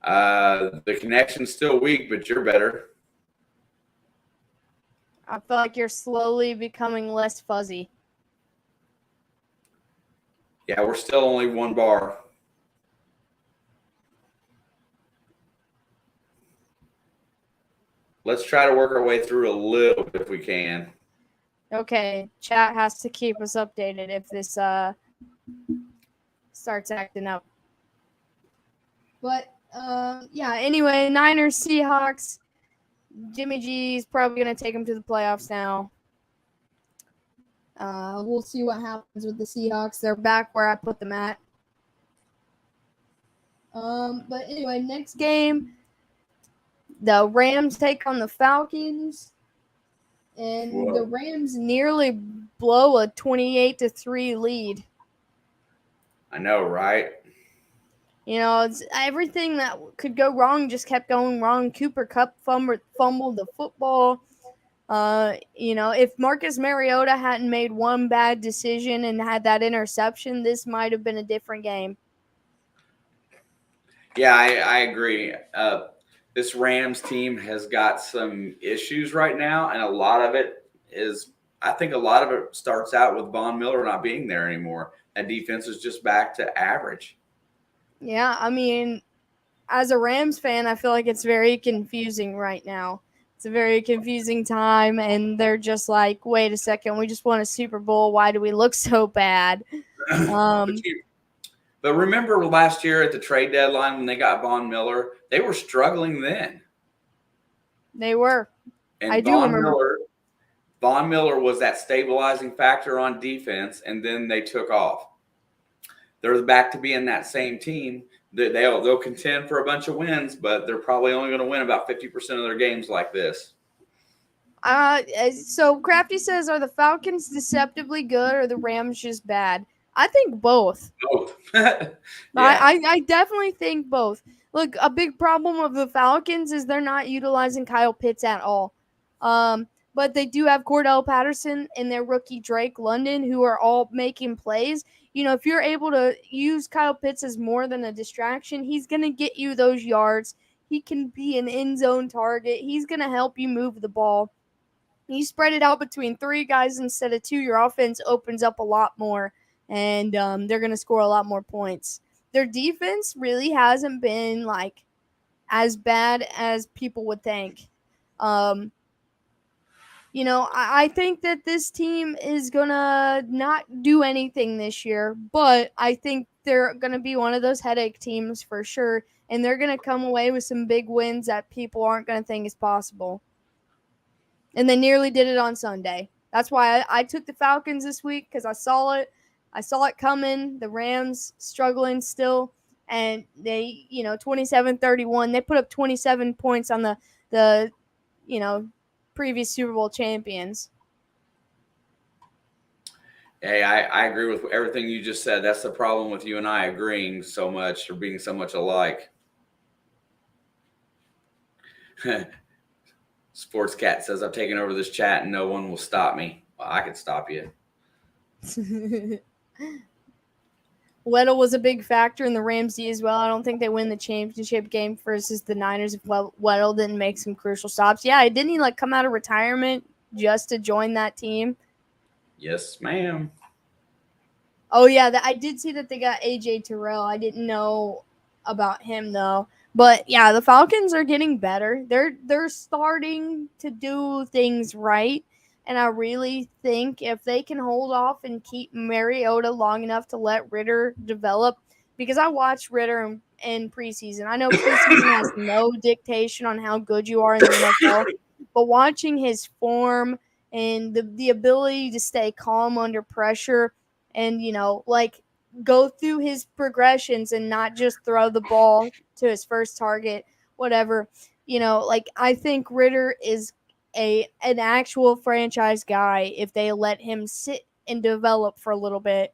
The connection's still weak, but you're better. I feel like you're slowly becoming less fuzzy. Yeah, we're still only one bar. Let's try to work our way through a little bit if we can. Okay, chat has to keep us updated if this starts acting up. But yeah, anyway, Niners, Seahawks. Jimmy G is probably going to take them to the playoffs now. We'll see what happens with the Seahawks. They're back where I put them at. But anyway, next game, the Rams take on the Falcons. And Whoa. the Rams nearly blow a 28-3 lead. I know, right? You know, it's everything that could go wrong just kept going wrong. Cooper Kupp fumbled the football. You know, if Marcus Mariota hadn't made one bad decision and had that interception, this might have been a different game. Yeah, I agree. This Rams team has got some issues right now, and a lot of it is, I think a lot of it starts out with Von Miller not being there anymore. That defense is just back to average. Yeah, I mean, as a Rams fan, I feel like it's very confusing right now. It's a very confusing time, and they're just like, wait a second, we just won a Super Bowl. Why do we look so bad? But remember last year at the trade deadline when they got Von Miller, they were struggling then. They were. And I do remember. Von Miller was that stabilizing factor on defense, and then they took off. They're back to being that same team. They'll contend for a bunch of wins, but they're probably only going to win about 50% of their games like this. So Crafty says, are the Falcons deceptively good or the Rams just bad? I think both. Both. Yeah. I definitely think both. Look, a big problem of the Falcons is they're not utilizing Kyle Pitts at all. But they do have Cordell Patterson and their rookie Drake London, who are all making plays. You know, if you're able to use Kyle Pitts as more than a distraction, he's going to get you those yards. He can be an end zone target. He's going to help you move the ball. You spread it out between three guys instead of two, your offense opens up a lot more, and they're going to score a lot more points. Their defense really hasn't been, like, as bad as people would think. You know, I think that this team is going to not do anything this year, but I think they're going to be one of those headache teams for sure, and they're going to come away with some big wins that people aren't going to think is possible. And they nearly did it on Sunday. That's why I took the Falcons this week, because I saw it. I saw it coming. The Rams struggling still, and they, 27-31. They put up 27 points on the previous Super Bowl champions. Hey, I agree with everything you just said. That's the problem with you and I agreeing so much or being so much alike. Sports Cat says, I've taken over this chat and no one will stop me. Well, I could stop you. Weddle was a big factor in the Rams D as well. I don't think they win the championship game versus the Niners if Weddle didn't make some crucial stops. Yeah, didn't he come out of retirement just to join that team? Yes, ma'am. Oh, yeah, I did see that they got A.J. Terrell. I didn't know about him, though. But, yeah, the Falcons are getting better. They're starting to do things right. And I really think if they can hold off and keep Mariota long enough to let Ritter develop, because I watched Ritter in preseason. I know preseason has no dictation on how good you are in the NFL, but watching his form and the ability to stay calm under pressure and, go through his progressions and not just throw the ball to his first target, whatever, I think Ritter is an actual franchise guy if they let him sit and develop for a little bit.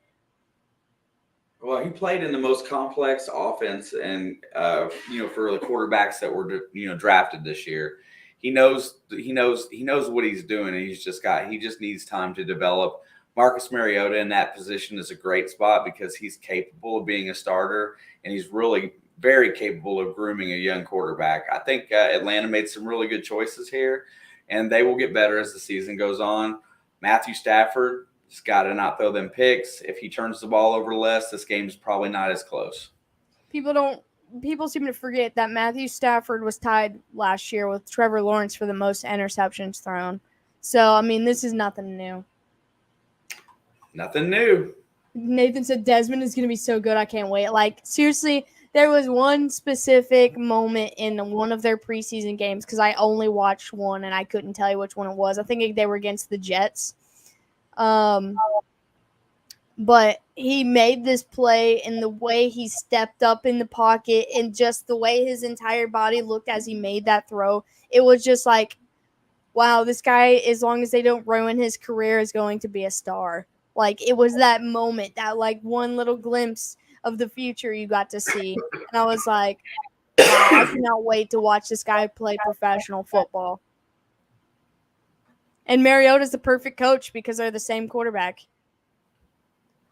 Well, he played in the most complex offense, and for the quarterbacks that were drafted this year, he knows what he's doing, and he just needs time to develop. Marcus Mariota in that position is a great spot because he's capable of being a starter, and he's really very capable of grooming a young quarterback. I think Atlanta made some really good choices here, and they will get better as the season goes on. Matthew Stafford, he's got to not throw them picks. If he turns the ball over less, this game's probably not as close. People seem to forget that Matthew Stafford was tied last year with Trevor Lawrence for the most interceptions thrown. So, I mean, this is nothing new. Nothing new. Nathan said Desmond is going to be so good. I can't wait. Like, seriously, there was one specific moment in one of their preseason games because I only watched one and I couldn't tell you which one it was. I think they were against the Jets. But he made this play, and the way he stepped up in the pocket and just the way his entire body looked as he made that throw, it was just like, wow, this guy, as long as they don't ruin his career, is going to be a star. Like, it was that moment, that, like, one little glimpse of the future you got to see. And I was like, wow, I cannot wait to watch this guy play professional football. And Mariota's the perfect coach because they're the same quarterback.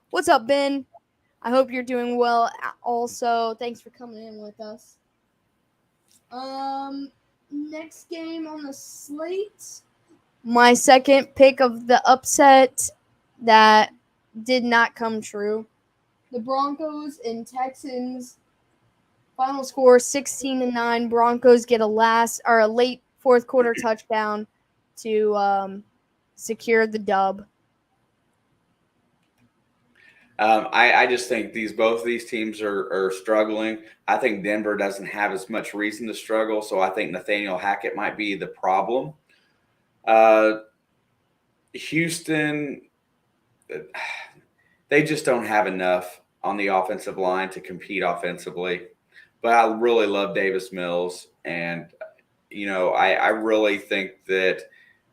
What's up, Ben? I hope you're doing well. Also, thanks for coming in with us. Next game on the slate. My second pick of the upset that did not come true. The Broncos and Texans. Final score 16-9. Broncos get a late fourth quarter touchdown to secure the dub. I just think both of these teams are struggling. I think Denver doesn't have as much reason to struggle, so I think Nathaniel Hackett might be the problem. Houston, they just don't have enough on the offensive line to compete offensively. But I really love Davis Mills, and I really think that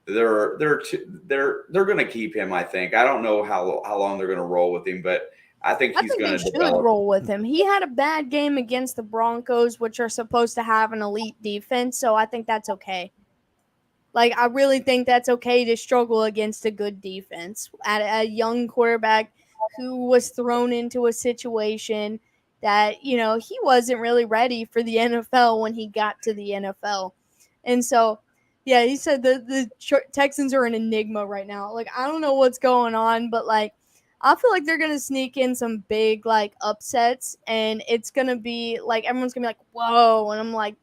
they're going to keep him. I think. I don't know how long they're going to roll with him, but I think he's going to develop. Roll with him. He had a bad game against the Broncos, which are supposed to have an elite defense, so I think that's okay. Like, I really think that's okay to struggle against a good defense at a young quarterback who was thrown into a situation that, he wasn't really ready for the NFL when he got to the NFL. And so, yeah, he said the Texans are an enigma right now. Like, I don't know what's going on, but, like, I feel like they're going to sneak in some big, like, upsets, and it's going to be, like, everyone's going to be like, whoa. And I'm like,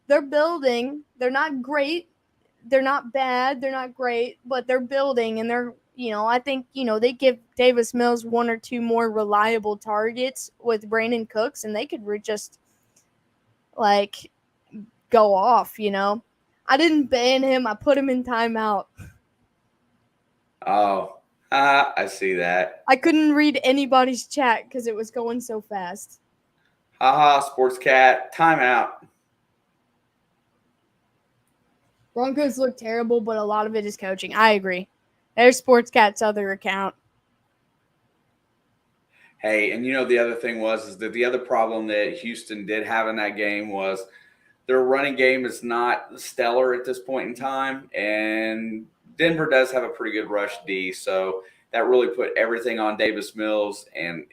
they're building. They're not great. They're not bad. They're not great, but they're building, and they're, I think, they give Davis Mills one or two more reliable targets with Brandon Cooks, and they could just, like, go off, I didn't ban him. I put him in timeout. Oh, I see that. I couldn't read anybody's chat because it was going so fast. Haha, Sports Cat, timeout. Broncos look terrible, but a lot of it is coaching. I agree. There's Sports Cat's other account. Hey, and the other thing is that the other problem that Houston did have in that game was their running game is not stellar at this point in time, and Denver does have a pretty good rush D, so that really put everything on Davis Mills. And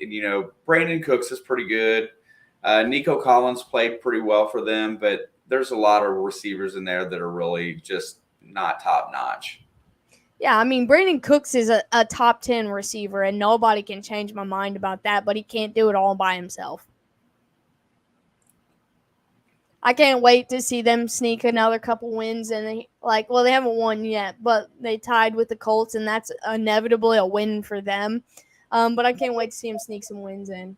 Brandon Cooks is pretty good. Nico Collins played pretty well for them, but there's a lot of receivers in there that are really just not top notch. Yeah, I mean, Brandon Cooks is a top 10 receiver, and nobody can change my mind about that, but he can't do it all by himself. I can't wait to see them sneak another couple wins, and they haven't won yet, but they tied with the Colts, and that's inevitably a win for them. But I can't wait to see him sneak some wins in.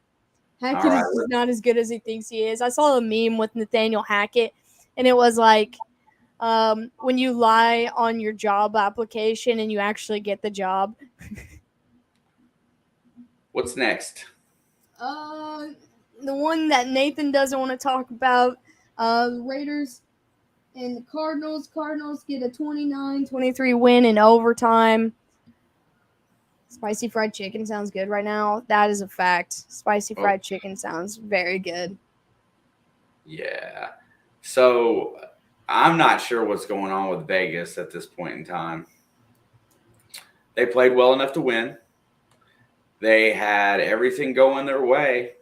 Hackett is just not as good as he thinks he is. I saw a meme with Nathaniel Hackett, and it was like when you lie on your job application and you actually get the job. What's next? The one that Nathan doesn't want to talk about, Raiders And the Cardinals get a 29-23 win in overtime. Spicy fried chicken sounds good right now. That is a fact. Spicy fried chicken sounds very good. Yeah. So I'm not sure what's going on with Vegas at this point in time. They played well enough to win. They had everything going their way.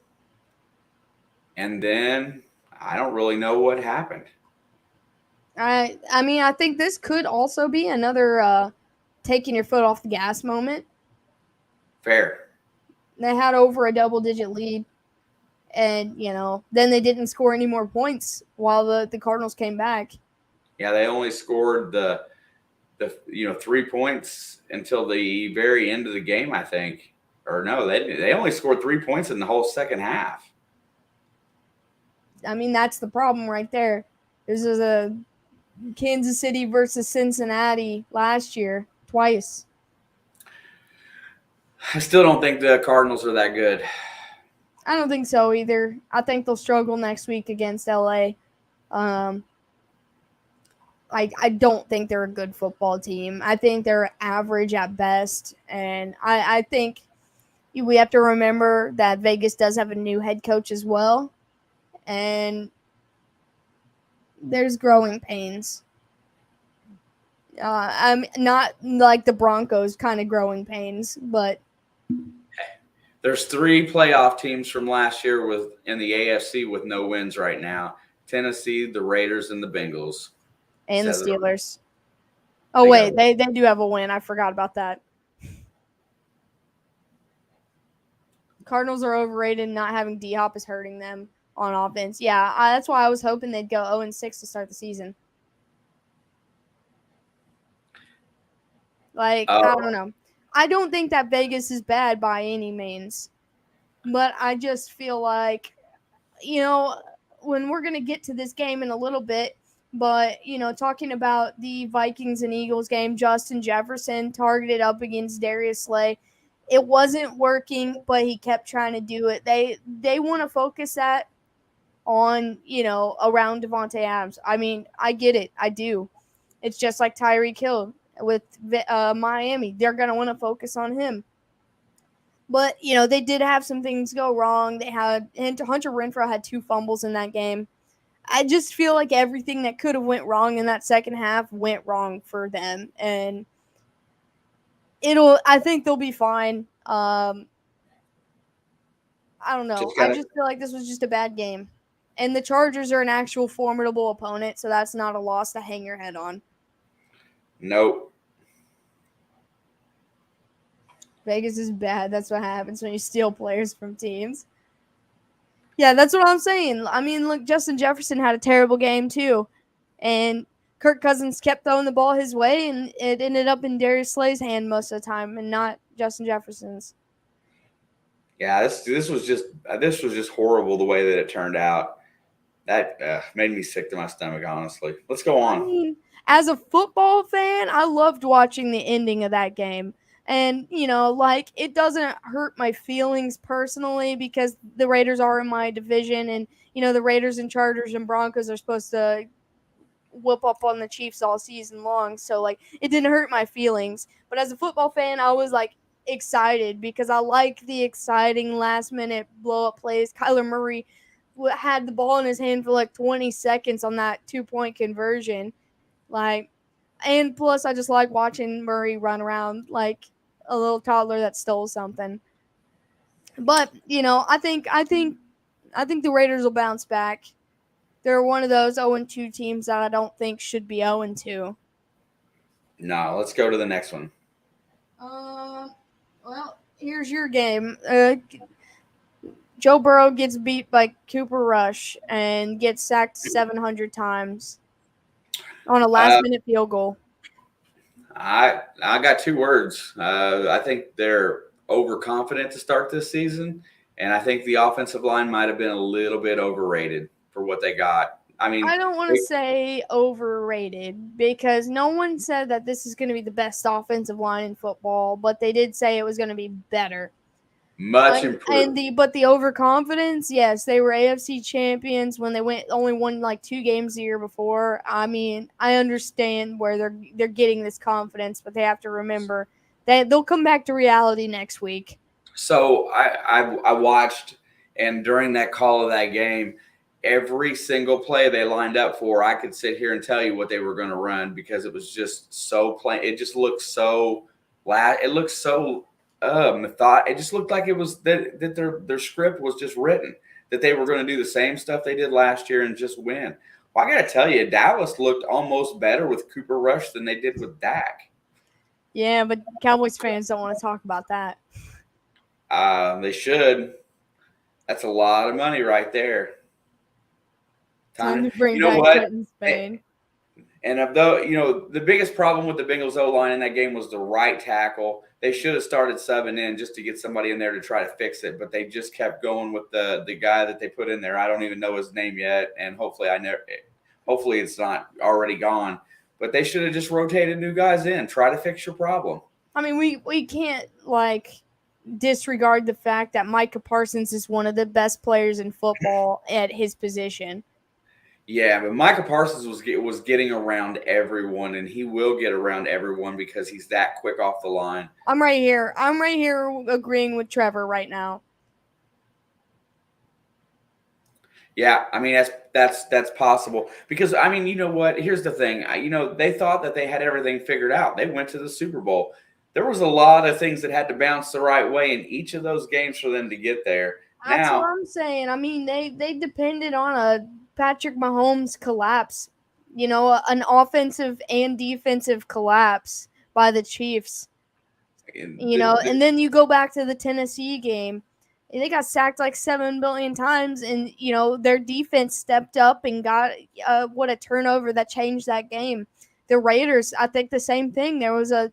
And then I don't really know what happened. I mean, I think this could also be another taking your foot off the gas moment. Fair. They had over a double-digit lead, and then they didn't score any more points while the Cardinals came back. Yeah, they only scored the 3 points until the very end of the game, I think. Or no, they only scored 3 points in the whole second half. I mean, that's the problem right there. This is a Kansas City versus Cincinnati last year, twice. I still don't think the Cardinals are that good. I don't think so either. I think they'll struggle next week against LA. I don't think they're a good football team. I think they're average at best. And I think we have to remember that Vegas does have a new head coach as well. And there's growing pains. I'm not like the Broncos kind of growing pains, but there's 3 playoff teams from last year in the AFC with no wins right now. Tennessee, the Raiders, and the Bengals. And the Steelers. Oh, wait, they do have a win. I forgot about that. Cardinals are overrated. Not having D-Hop is hurting them on offense. Yeah, that's why I was hoping they'd go 0-6 to start the season. I don't know. I don't think that Vegas is bad by any means. But I just feel like, when we're going to get to this game in a little bit, but, talking about the Vikings and Eagles game, Justin Jefferson targeted up against Darius Slay. It wasn't working, but he kept trying to do it. They want to focus that on, around Devontae Adams. I mean, I get it. I do. It's just like Tyreek Hill with Miami. They're going to want to focus on him. But, they did have some things go wrong. Hunter Renfrow had 2 fumbles in that game. I just feel like everything that could have went wrong in that second half went wrong for them. And I think they'll be fine. I don't know. I just feel like this was just a bad game. And the Chargers are an actual formidable opponent, so that's not a loss to hang your head on. Nope. Vegas is bad. That's what happens when you steal players from teams. Yeah, that's what I'm saying. I mean, look, Justin Jefferson had a terrible game too. And Kirk Cousins kept throwing the ball his way, and it ended up in Darius Slay's hand most of the time and not Justin Jefferson's. Yeah, this was just horrible the way that it turned out. That made me sick to my stomach, honestly. Let's go on. I mean, as a football fan, I loved watching the ending of that game. And, it doesn't hurt my feelings personally because the Raiders are in my division. And, the Raiders and Chargers and Broncos are supposed to whoop up on the Chiefs all season long. So, it didn't hurt my feelings. But as a football fan, I was, excited because I like the exciting last-minute blow-up plays. Kyler Murray had the ball in his hand for, 20 seconds on that 2-point conversion. And plus, I just like watching Murray run around like a little toddler that stole something. But I think the Raiders will bounce back. They're one of those 0-2 teams that I don't think should be 0-2. No, let's go to the next one. Well, here's your game. Joe Burrow gets beat by Cooper Rush and gets sacked 700 times on a last-minute field goal. I got 2 words. I think they're overconfident to start this season, and I think the offensive line might have been a little bit overrated for what they got. I mean, I don't want to say overrated because no one said that this is going to be the best offensive line in football, but they did say it was going to be better. Much And improved. the overconfidence, yes, they were AFC champions when they only won like 2 games the year before. I mean, I understand where they're getting this confidence, but they have to remember that they'll come back to reality next week. So I watched, and during that call of that game, every single play they lined up for, I could sit here and tell you what they were going to run because it was just so plain. It just looked so it looked so method. It just looked like it was that their script was just written that they were going to do the same stuff they did last year and just win. Well, I got to tell you, Dallas looked almost better with Cooper Rush than they did with Dak. Yeah, but Cowboys fans don't want to talk about that. They should. That's a lot of money right there. Time Time, to bring you know back what? Quentin Spain. And of though the biggest problem with the Bengals O line in that game was the right tackle. They should have started subbing in just to get somebody in there to try to fix it, but they just kept going with the guy that they put in there. I don't even know his name yet, and hopefully it's not already gone. But they should have just rotated new guys in. Try to fix your problem. I mean, we can't disregard the fact that Micah Parsons is one of the best players in football at his position. Yeah, but Micah Parsons was getting around everyone, and he will get around everyone because he's that quick off the line. I'm right here agreeing with Trevor right now. Yeah, I mean that's possible because I mean, you know what? Here's the thing. They thought that they had everything figured out. They went to the Super Bowl. There was a lot of things that had to bounce the right way in each of those games for them to get there. That's Now, what I'm saying. I mean, they depended on a Patrick Mahomes collapse. An offensive and defensive collapse by the Chiefs. And then you go back to the Tennessee game. They got sacked like 7 billion times, and their defense stepped up and got what a turnover that changed that game. The Raiders, I think the same thing. There was an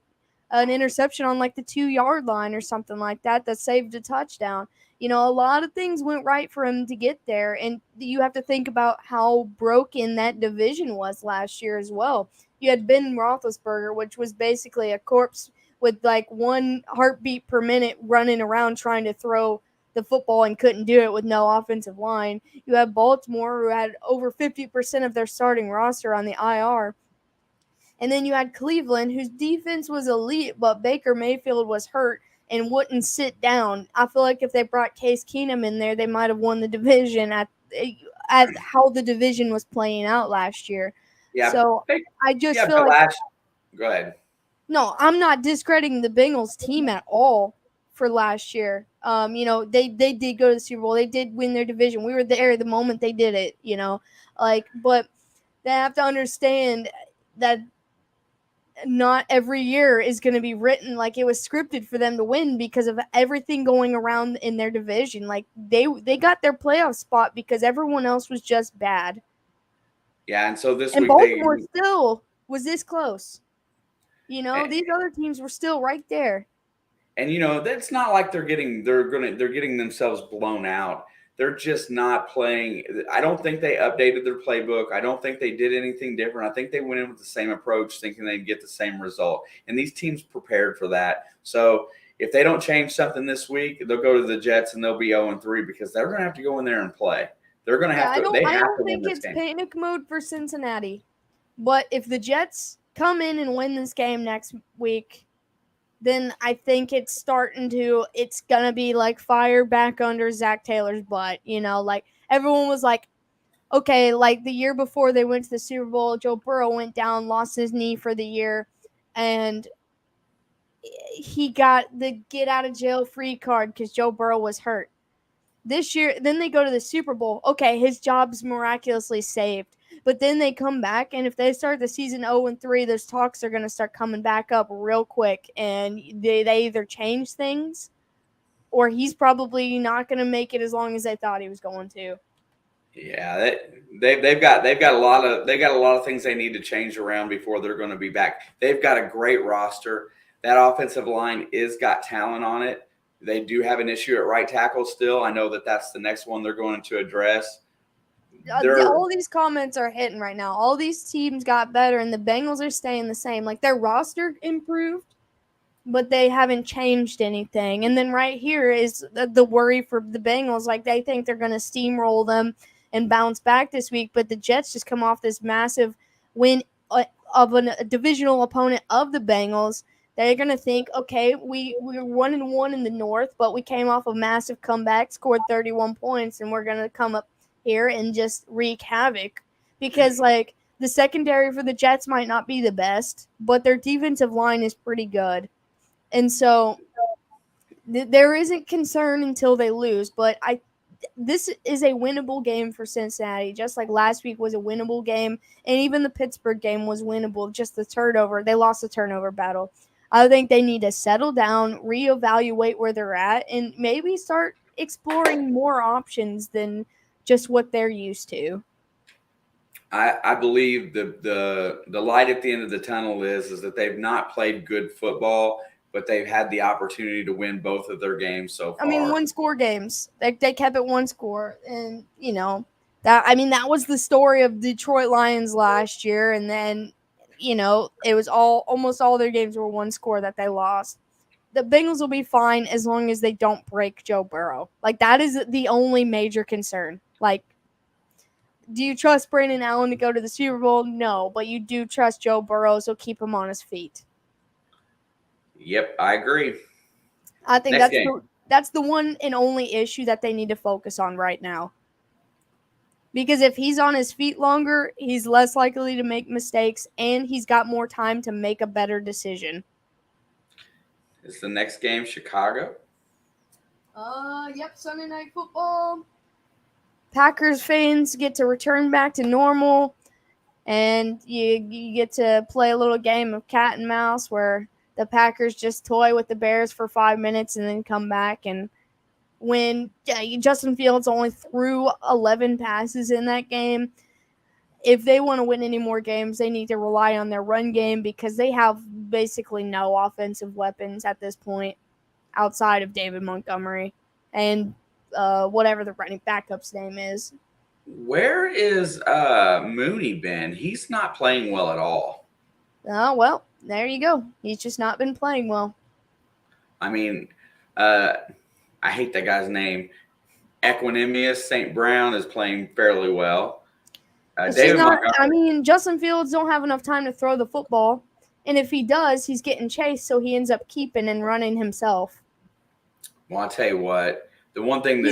interception on like the 2-yard line or something like that saved a touchdown. A lot of things went right for him to get there, and you have to think about how broken that division was last year as well. You had Ben Roethlisberger, which was basically a corpse with like one heartbeat per minute running around trying to throw the football and couldn't do it with no offensive line. You have Baltimore, who had over 50% of their starting roster on the IR. And then you had Cleveland, whose defense was elite, but Baker Mayfield was hurt and wouldn't sit down. I feel like if they brought Case Keenum in there, they might have won the division at how the division was playing out last year. yeah, So I just feel like go ahead. No, I'm not discrediting the Bengals team at all for last year. They did go to the Super Bowl. They did win their division. We were there the moment they did it, but they have to understand that not every year is going to be written like it was scripted for them to win because of everything going around in their division. Like they got their playoff spot because everyone else was just bad. Yeah, and so this and week Baltimore still was this close. These other teams were still right there. And that's not like they're getting themselves blown out. They're just not playing. I don't think they updated their playbook. I don't think they did anything different. I think they went in with the same approach, thinking they'd get the same result. And these teams prepared for that. So if they don't change something this week, they'll go to the Jets and they'll be 0-3 because they're going to have to go in there and play. They're going to have to. I don't think it's panic mode for Cincinnati. But if the Jets come in and win this game next week, then I think it's going to be like fire back under Zach Taylor's butt. Like everyone was like, okay, like the year before they went to the Super Bowl, Joe Burrow went down, lost his knee for the year, and he got the get out of jail free card because Joe Burrow was hurt. This year, then they go to the Super Bowl. Okay, his job's miraculously saved. But then they come back, and if they start the season 0-3, those talks are going to start coming back up real quick. And they either change things, or he's probably not going to make it as long as they thought he was going to. Yeah, they've got a lot of things they need to change around before they're going to be back. They've got a great roster. That offensive line is got talent on it. They do have an issue at right tackle still. I know that's the next one they're going to address. All these comments are hitting right now. All these teams got better, and the Bengals are staying the same. Like their roster improved, but they haven't changed anything. And then right here is the worry for the Bengals. Like, they think they're going to steamroll them and bounce back this week, but the Jets just come off this massive win of a divisional opponent of the Bengals. They're going to think, okay, we were 1-1 in the North, but we came off a massive comeback, scored 31 points, and we're going to come up here and just wreak havoc. Because, like, the secondary for the Jets might not be the best, but their defensive line is pretty good. And so there isn't concern until they lose, but this is a winnable game for Cincinnati, just like last week was a winnable game, and even the Pittsburgh game was winnable, just the turnover. They lost the turnover battle. I think they need to settle down, reevaluate where they're at, and maybe start exploring more options than just what they're used to. I believe the light at the end of the tunnel is that they've not played good football, but they've had the opportunity to win both of their games so far. I mean, one-score games. They kept it one score, and that was the story of Detroit Lions last year, and then it was almost all their games were one score that they lost. The Bengals will be fine as long as they don't break Joe Burrow. Like, that is the only major concern. Like, do you trust Brandon Allen to go to the Super Bowl? No, but you do trust Joe Burrow, so keep him on his feet. Yep, I agree. I think that's the one and only issue that they need to focus on right now. Because if he's on his feet longer, he's less likely to make mistakes, and he's got more time to make a better decision. Is the next game Chicago? Yep, Sunday Night Football. Packers fans get to return back to normal, and you get to play a little game of cat and mouse where the Packers just toy with the Bears for 5 minutes and then come back and win. Justin Fields only threw 11 passes in that game. If they want to win any more games, they need to rely on their run game because they have basically no offensive weapons at this point outside of David Montgomery and whatever the running backup's name is. Where is Mooney been? He's not playing well at all. Oh, well, there you go. He's just not been playing well. I mean, I hate that guy's name. Equanimous St. Brown is playing fairly well. Justin Fields don't have enough time to throw the football. And if he does, he's getting chased, so he ends up keeping and running himself. Well, I'll tell you what. The one thing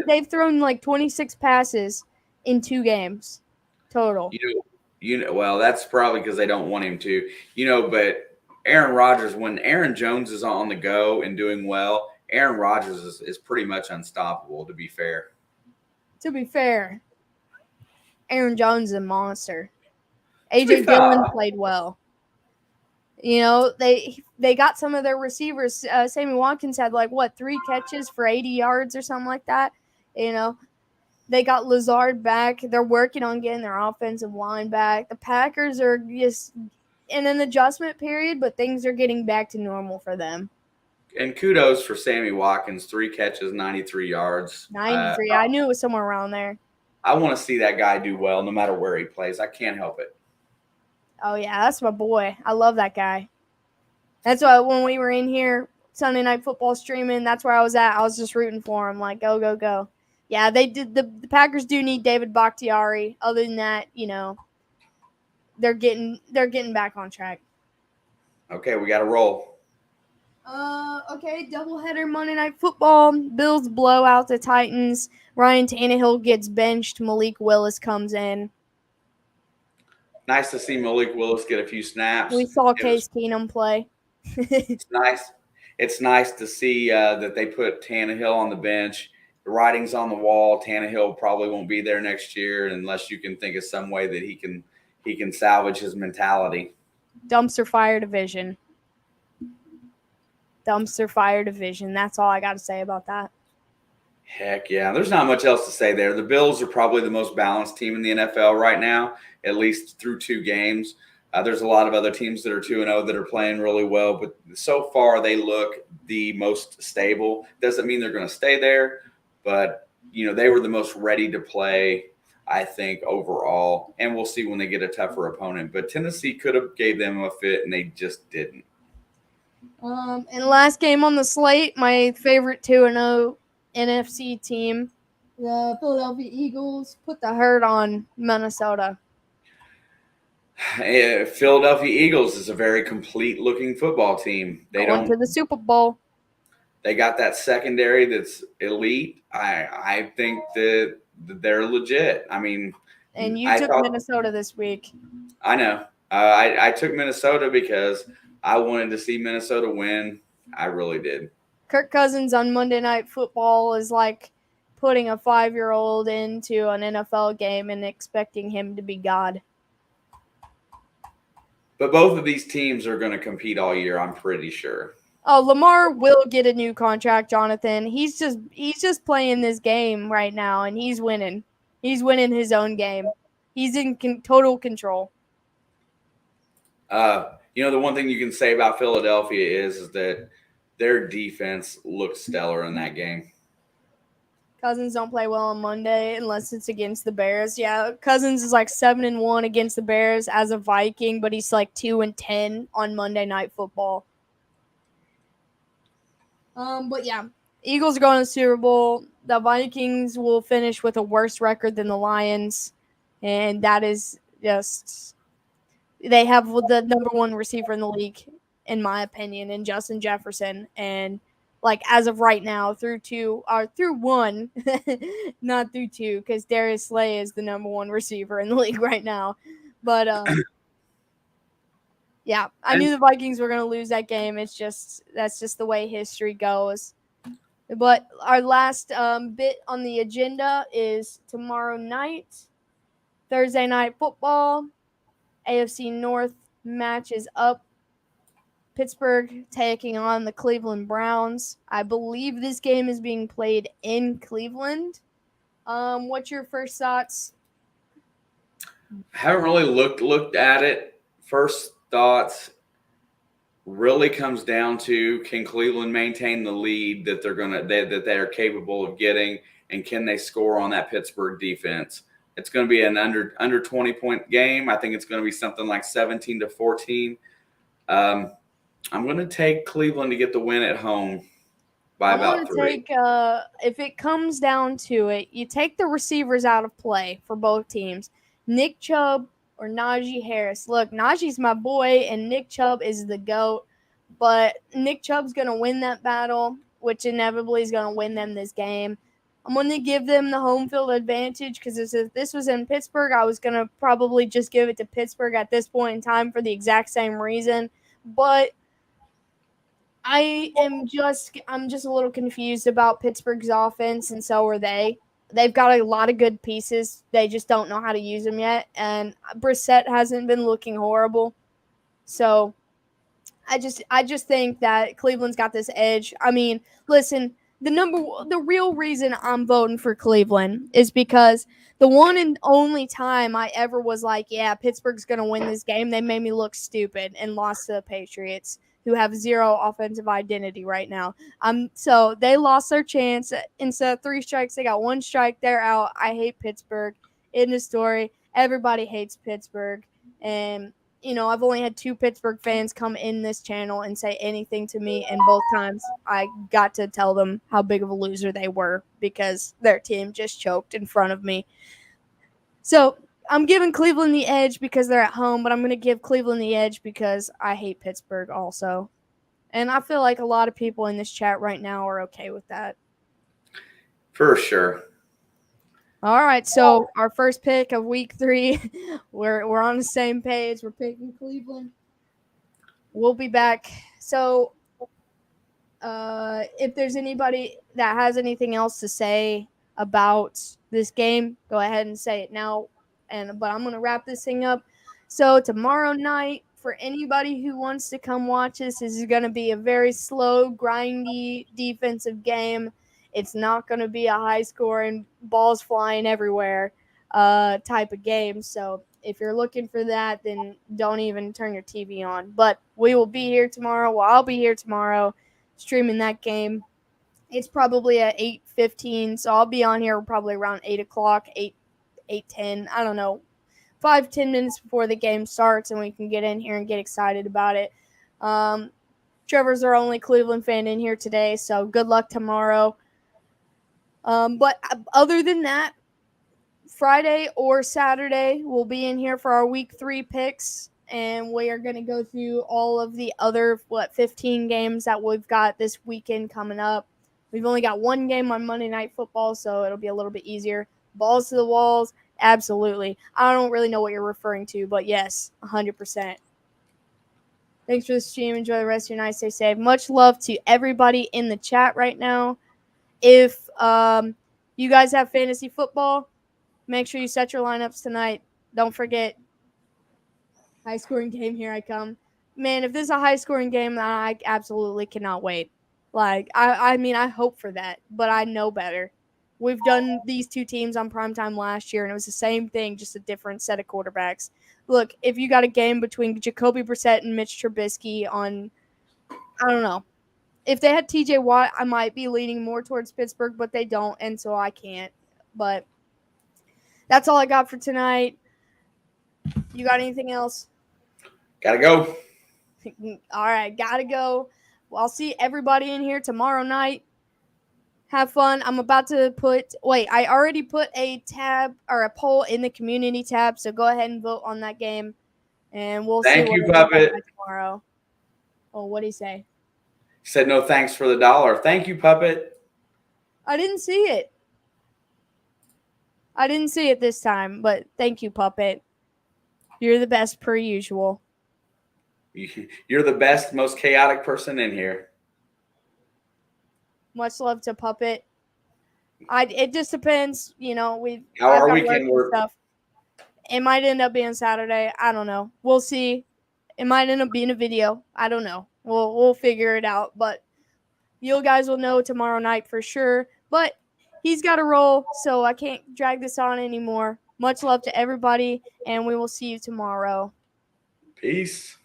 they've thrown like 26 passes in 2 games total. Well, that's probably because they don't want him to. But Aaron Rodgers, when Aaron Jones is on the go and doing well, Aaron Rodgers is pretty much unstoppable, to be fair. Aaron Jones is a monster. A.J. Dillon played well. They got some of their receivers. Sammy Watkins had 3 catches for 80 yards or something like that. They got Lazard back. They're working on getting their offensive line back. The Packers are just in an adjustment period, but things are getting back to normal for them. And kudos for Sammy Watkins, 3 catches, 93 yards. 93. I knew it was somewhere around there. I want to see that guy do well no matter where he plays. I can't help it. Oh, yeah, that's my boy. I love that guy. That's why when we were in here, Sunday Night Football streaming, that's where I was at. I was just rooting for him, like, go, go, go. Yeah, they did. The Packers do need David Bakhtiari. Other than that, they're getting back on track. Okay, we got to roll. Okay, doubleheader Monday Night Football. Bills blow out the Titans. Ryan Tannehill gets benched. Malik Willis comes in. Nice to see Malik Willis get a few snaps. We saw Case Keenum play. It's nice. It's nice to see that they put Tannehill on the bench. The writing's on the wall. Tannehill probably won't be there next year unless you can think of some way that he can salvage his mentality. Dumpster fire division. That's all I got to say about that. Heck yeah. There's not much else to say there. The Bills are probably the most balanced team in the NFL right now, at least through 2 games. There's a lot of other teams that are 2-0 that are playing really well, but so far they look the most stable. Doesn't mean they're going to stay there, but they were the most ready to play, I think, overall. And we'll see when they get a tougher opponent. But Tennessee could have gave them a fit, and they just didn't. And last game on the slate, my favorite 2-0 NFC team, the Philadelphia Eagles, put the hurt on Minnesota. Philadelphia Eagles is a very complete-looking football team. Going to the Super Bowl. They got that secondary that's elite. I think that they're legit. I mean, and you took Minnesota this week. I know. I took Minnesota because I wanted to see Minnesota win. I really did. Kirk Cousins on Monday Night Football is like putting a 5-year-old into an NFL game and expecting him to be God. But both of these teams are going to compete all year, I'm pretty sure. Oh, Lamar will get a new contract, Jonathan. He's just playing this game right now, and he's winning. He's winning his own game. He's in total control. The one thing you can say about Philadelphia is that their defense looked stellar in that game. Cousins don't play well on Monday unless it's against the Bears. Yeah, Cousins is like 7-1 against the Bears as a Viking, but he's like 2-10 on Monday Night Football. But yeah, Eagles are going to the Super Bowl. The Vikings will finish with a worse record than the Lions, and that is just they have the number one receiver in the league, in my opinion, in Justin Jefferson. And like as of right now, through one, not through two, because Darius Slay is the number one receiver in the league right now. But yeah, I knew the Vikings were going to lose that game. That's just the way history goes. But our last bit on the agenda is tomorrow night, Thursday Night Football. AFC North matches up. Pittsburgh taking on the Cleveland Browns. I believe this game is being played in Cleveland. What's your first thoughts? I haven't really looked at it. First thoughts really comes down to, can Cleveland maintain the lead that that they are capable of getting, and can they score on that Pittsburgh defense? It's going to be an under 20-point game. I think it's going to be something like 17-14. I'm going to take Cleveland to get the win at home by about 3. If it comes down to it, you take the receivers out of play for both teams. Nick Chubb or Najee Harris. Look, Najee's my boy, and Nick Chubb is the GOAT. But Nick Chubb's going to win that battle, which inevitably is going to win them this game. I'm going to give them the home field advantage because if this was in Pittsburgh, I was going to probably just give it to Pittsburgh at this point in time for the exact same reason. But I'm just a little confused about Pittsburgh's offense, and so are they. They've got a lot of good pieces. They just don't know how to use them yet. And Brissett hasn't been looking horrible. So I just think that Cleveland's got this edge. I mean, listen, the real reason I'm voting for Cleveland is because the one and only time I ever was like, yeah, Pittsburgh's going to win this game, they made me look stupid and lost to the Patriots, who have zero offensive identity right now. So they lost their chance. Instead of 3 strikes, they got 1 strike. They're out. I hate Pittsburgh. End of story. Everybody hates Pittsburgh. And, I've only had 2 Pittsburgh fans come in this channel and say anything to me, and both times I got to tell them how big of a loser they were because their team just choked in front of me. So I'm giving Cleveland the edge because they're at home, but I'm going to give Cleveland the edge because I hate Pittsburgh also. And I feel like a lot of people in this chat right now are okay with that. For sure. All right, so our first pick of week 3, we're on the same page. We're picking Cleveland. We'll be back. So if there's anybody that has anything else to say about this game, go ahead and say it now. But I'm going to wrap this thing up. So tomorrow night, for anybody who wants to come watch this is going to be a very slow, grindy defensive game. It's not going to be a high-scoring, balls flying everywhere type of game. So if you're looking for that, then don't even turn your TV on. But we will be here tomorrow. Well, I'll be here tomorrow streaming that game. It's probably at 8:15, so I'll be on here probably around 8 o'clock, 8:10, I don't know, 5-10 minutes before the game starts, and we can get in here and get excited about it. Trevor's our only Cleveland fan in here today, so good luck tomorrow. But other than that, Friday or Saturday, we'll be in here for our week 3 picks, and we are going to go through all of the other, 15 games that we've got this weekend coming up. We've only got one game on Monday Night Football, so it'll be a little bit easier. Balls to the walls, absolutely. I don't really know what you're referring to, but yes, 100%. Thanks for the stream. Enjoy the rest of your night. Stay safe. Much love to everybody in the chat right now. If you guys have fantasy football, make sure you set your lineups tonight. Don't forget, high-scoring game, here I come. Man, if this is a high-scoring game, I absolutely cannot wait. I mean, I hope for that, but I know better. We've done these two teams on primetime last year, and it was the same thing, just a different set of quarterbacks. Look, if you got a game between Jacoby Brissett and Mitch Trubisky on, I don't know. If they had TJ Watt, I might be leaning more towards Pittsburgh, but they don't, and so I can't. But that's all I got for tonight. You got anything else? Gotta go. All right, gotta go. Well, I'll see everybody in here tomorrow night. Have fun. I'm about to I already put a tab or a poll in the community tab, so go ahead and vote on that game, and we'll see what Puppet. Tomorrow. Oh, what do you say? He said no thanks for the $1. Thank you, Puppet. I didn't see it. I didn't see it this time, but thank you, Puppet. You're the best per usual. You're the best, most chaotic person in here. Much love to Puppet. It just depends, How our weekend work? Stuff. It might end up being Saturday. I don't know. We'll see. It might end up being a video. I don't know. We'll figure it out. But you guys will know tomorrow night for sure. But he's got to roll, so I can't drag this on anymore. Much love to everybody, and we will see you tomorrow. Peace.